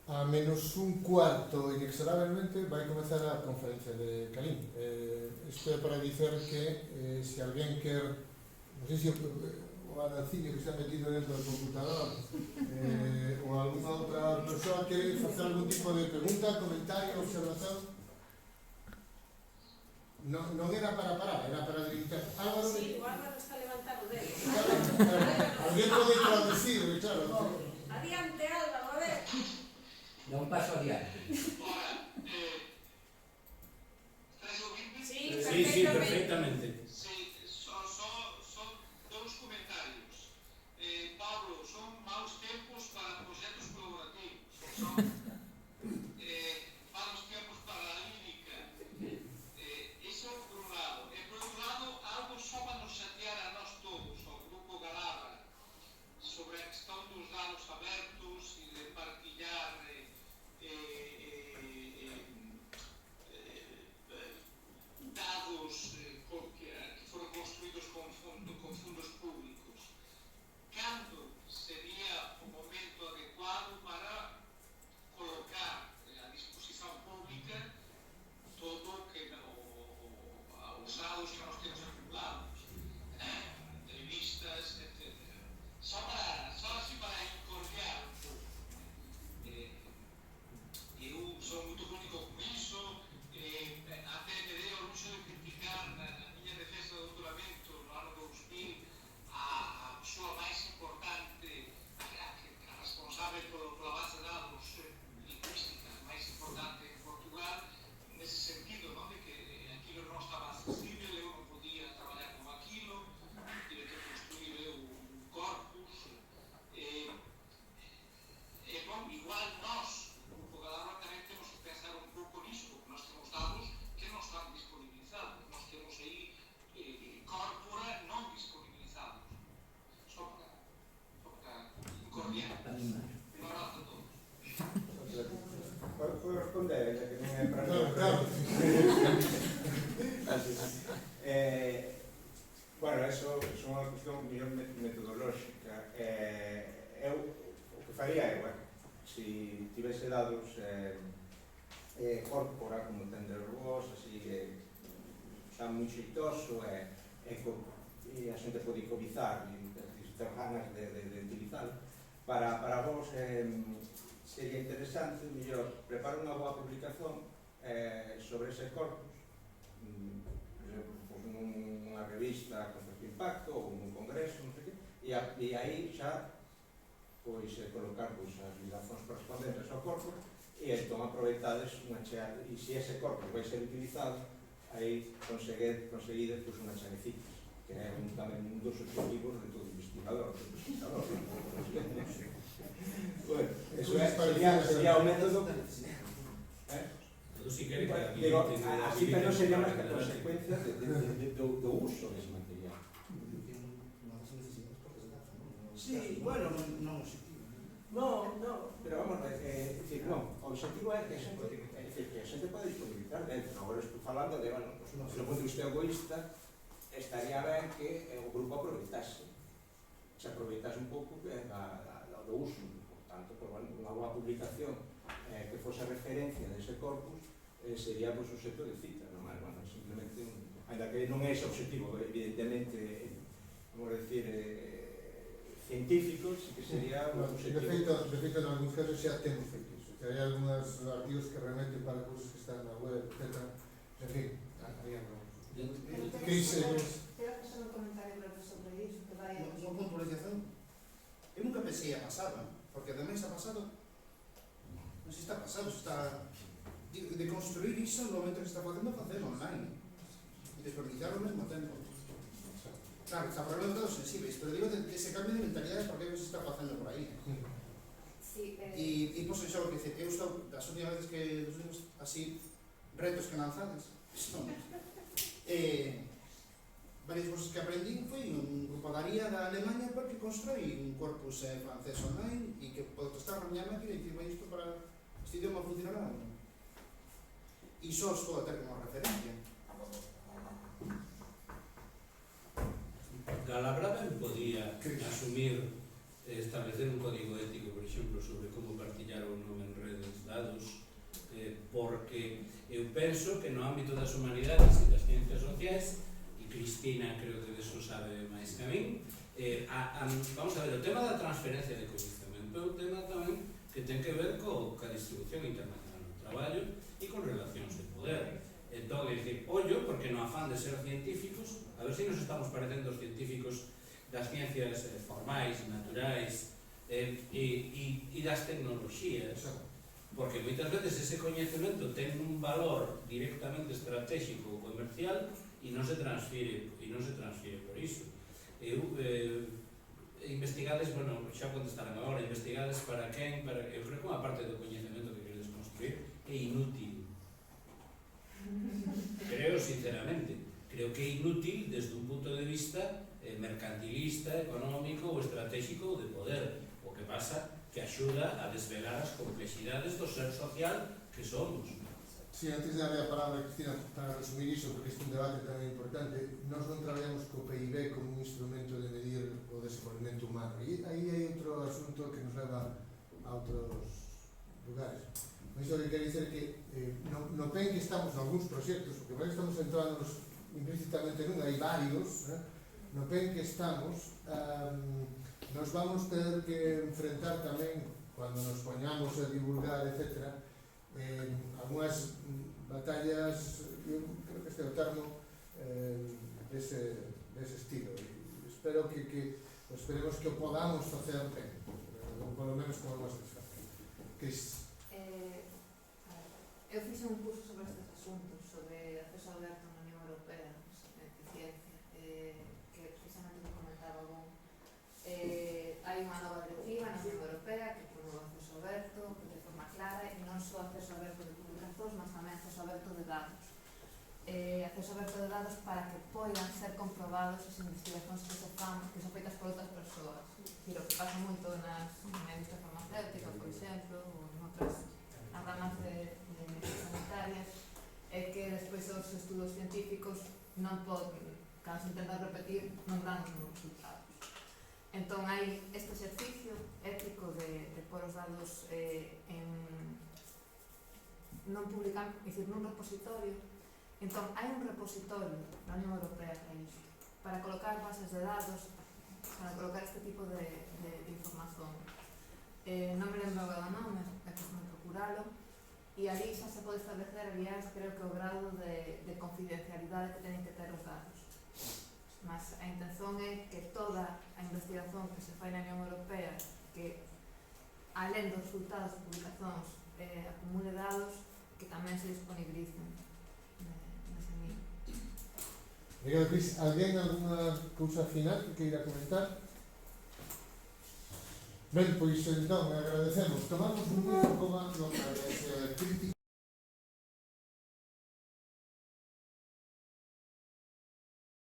A -1/4, inexorablemente, vai comezar a conferencia de Calín. Isto é para dicer que se alguén quer, non sei se o Anacinio que está metido dentro do computador ou alguna outra persoa quere facer algún tipo de pregunta, comentario, observación. Non era para parar, era para delimitar. Álvaro, Sí, o Álvaro está levantado dele. alguén pode traducir, claro. Adiante, Álvaro, a ver. Dá un paso adiante. Sí, Sí, perfectamente. Sí, son dous comentarios. Pablo, son maus tempos para proxectos colaborativos. Son maus tempos para a lírica. Iso por un lado. E por outro lado, algo só para nos chatear a nós todos, ao Grupo Galabra, sobre a questão dos dados abertos e de partillar dados que foron construídos con fondos públicos. Cando sería o momento adecuado para colocar a disposición pública todo que os dados que nós temos acumulados, entrevistas, etc. Só así para encordear un pouco. Eu sou muito crítico con iso, até me dei ao luxo de criticar na miña defensa do doutoramento no ano 2000 a persoa máis importante, a responsável pola base de dados lingüística máis importante en Portugal, nese sentido, non? De que aquilo non estaba accesible, eu non podía traballar con aquilo, tive que construir eu un corpus, bom, igual nós, o Grupo Galabra, tamén temos que pensar un pouco nisso, porque nós temos dados que non están disponibilizados, nós temos aí corpora non disponibilizados, só para incordiar. Un abrazo a todos. Podo responder, ya que non é para Claro, claro. Bueno, eso é unha cuestión mellor metodolóxica. Eu, o que faría é, se tivese dados corpora, como tender vos, así que está moi xeitoso e a xente pode cobizar e ter ganas de utilizar. Para vos sería interesante, mellor, preparar unha boa publicación sobre ese corpus, nunha revista con certo impacto ou nun congreso, non sei que, e aí xa colocar as ligacións correspondentes ao corpus e entón aproveitades unha cheada, e se ese corpus vai ser utilizado, aí conseguides unha chanecitas, que é tamén un dos objetivos de todo investigador. Bueno, eso sería o método. Si quere que digo, así pero sería máis que consecuencia do uso dese material. Sí, bueno, non objetivo. No, pero vamos a ver, o objetivo é que a xente pode disponibilizar dentro. Agora estou falando de, bueno, desde o punto de vista egoísta, estaría ben que o grupo aproveitase, se aproveitase un pouco do uso. Por tanto, unha boa publicación que fose referencia dese corpus sería o obxecto de cita, non é? Bueno, simplemente, ainda que non é ese objetivo, evidentemente, vamos decir, científico, sí que sería un objetivo. De feito, en algúns casos xa temos feito iso. Hai algúns artigos que realmente para cousas que están na web, etc. En fin, haríamos. Cris, Quero facer un comentario breve sobre iso, que vai... Unha puntualización. Eu nunca pensei a pasada, porque ademais está pasado, non sei se está pasado, se está de construir iso no momento que se está facendo online e desperdiciar ao mesmo tempo. Claro, está problemas todos sensibles, pero digo de ese cambio de mentalidade porque se está facendo por aí. Sí, E pois xa o que dice, eu estou, das últimas veces que así retos que lanzades, son varias cosas que aprendí foi un grupo da RIA da Alemanha porque construí un corpus francés online e que podo testar na miña máquina e dicir, isto para este idioma funcionará. E só os podo ter como referencia. Galabra ben podía asumir establecer un código ético, por exemplo, sobre como partillar ou non en redes dados, porque eu penso que no ámbito das humanidades e das ciencias sociais, e Cristina creo que deso sabe máis que a min, vamos a ver, o tema da transferencia de coñecemento é un tema tamén que ten que ver ca distribución internacional do traballo e con relacións de poder. Entón, é dicir, ollo, porque no afán de ser científicos, a ver se nos estamos parecendo os científicos das ciencias formais, naturais e das tecnoloxías, porque moitas veces ese coñecemento ten un valor directamente estratégico ou comercial e non se transfire por iso. Investigades, bueno, xa contestarán agora, investigades para quen, eu creo que unha parte do coñecemento que queredes construir é inútil. Creo sinceramente, creo que é inútil desde un punto de vista mercantilista, económico ou estratégico ou de poder. O que pasa que axuda a desvelar as complexidades do ser social que somos. Sí, antes de darle a palabra a Cristina para resumir iso, porque este é un debate tan importante, nós non traballamos co PIB como un instrumento de medir o desenvolvemento humano. E aí hai outro asunto que nos leva a outros lugares. Isto que quer dizer que no PEN que estamos en algúns proxectos, porque parece que estamos centrándonos implícitamente nun, hai varios, no PEN que estamos, nos vamos ter que enfrentar tamén, cando nos poñamos a divulgar, etc., algunhas batallas, eu creo que este é o termo, dese estilo. E espero que esperemos que o podamos facer ben, ou polo menos como máis satisfacción. Cris. Eu fixe un curso sobre estes asuntos, sobre acceso aberto na Unión Europea, eficiencia, que precisamente me comentaba bon. Hai unha nova directiva na Unión Europea que promove o acceso aberto de forma clara e non só acceso aberto de publicacións, mas tamén acceso aberto de dados. Acceso aberto de dados para que poidan ser comprobados as investigacións que se fan, que son feitas por outras persoas. O que pasa moito na industria farmacéutica, por exemplo, ou en outras ramas de sanitarias, é que despois os estudos científicos non poden, cando se intentan repetir, non dan os mesmos resultados. Entón hai este exercicio ético de pôr os dados non publicar, é dicir, nun repositorio. Entón hai un repositorio na Unión Europea para isto, para colocar bases de dados, para colocar este tipo de información. Non me lembro o nome, é que me procuralo, e ali xa se pode establecer, aliás, creo que o grado de confidencialidade que teñen que ter os dados. Mas a intención é que toda a investigación que se fai na Unión Europea, que alén dos resultados de publicacións acumule dados, que tamén se disponibilicen nese nivel. Obrigado, Cris. Alguén alguna cousa final que queira comentar? Ben, pois entón, agradecemos. Tomamos un minuto como crítica.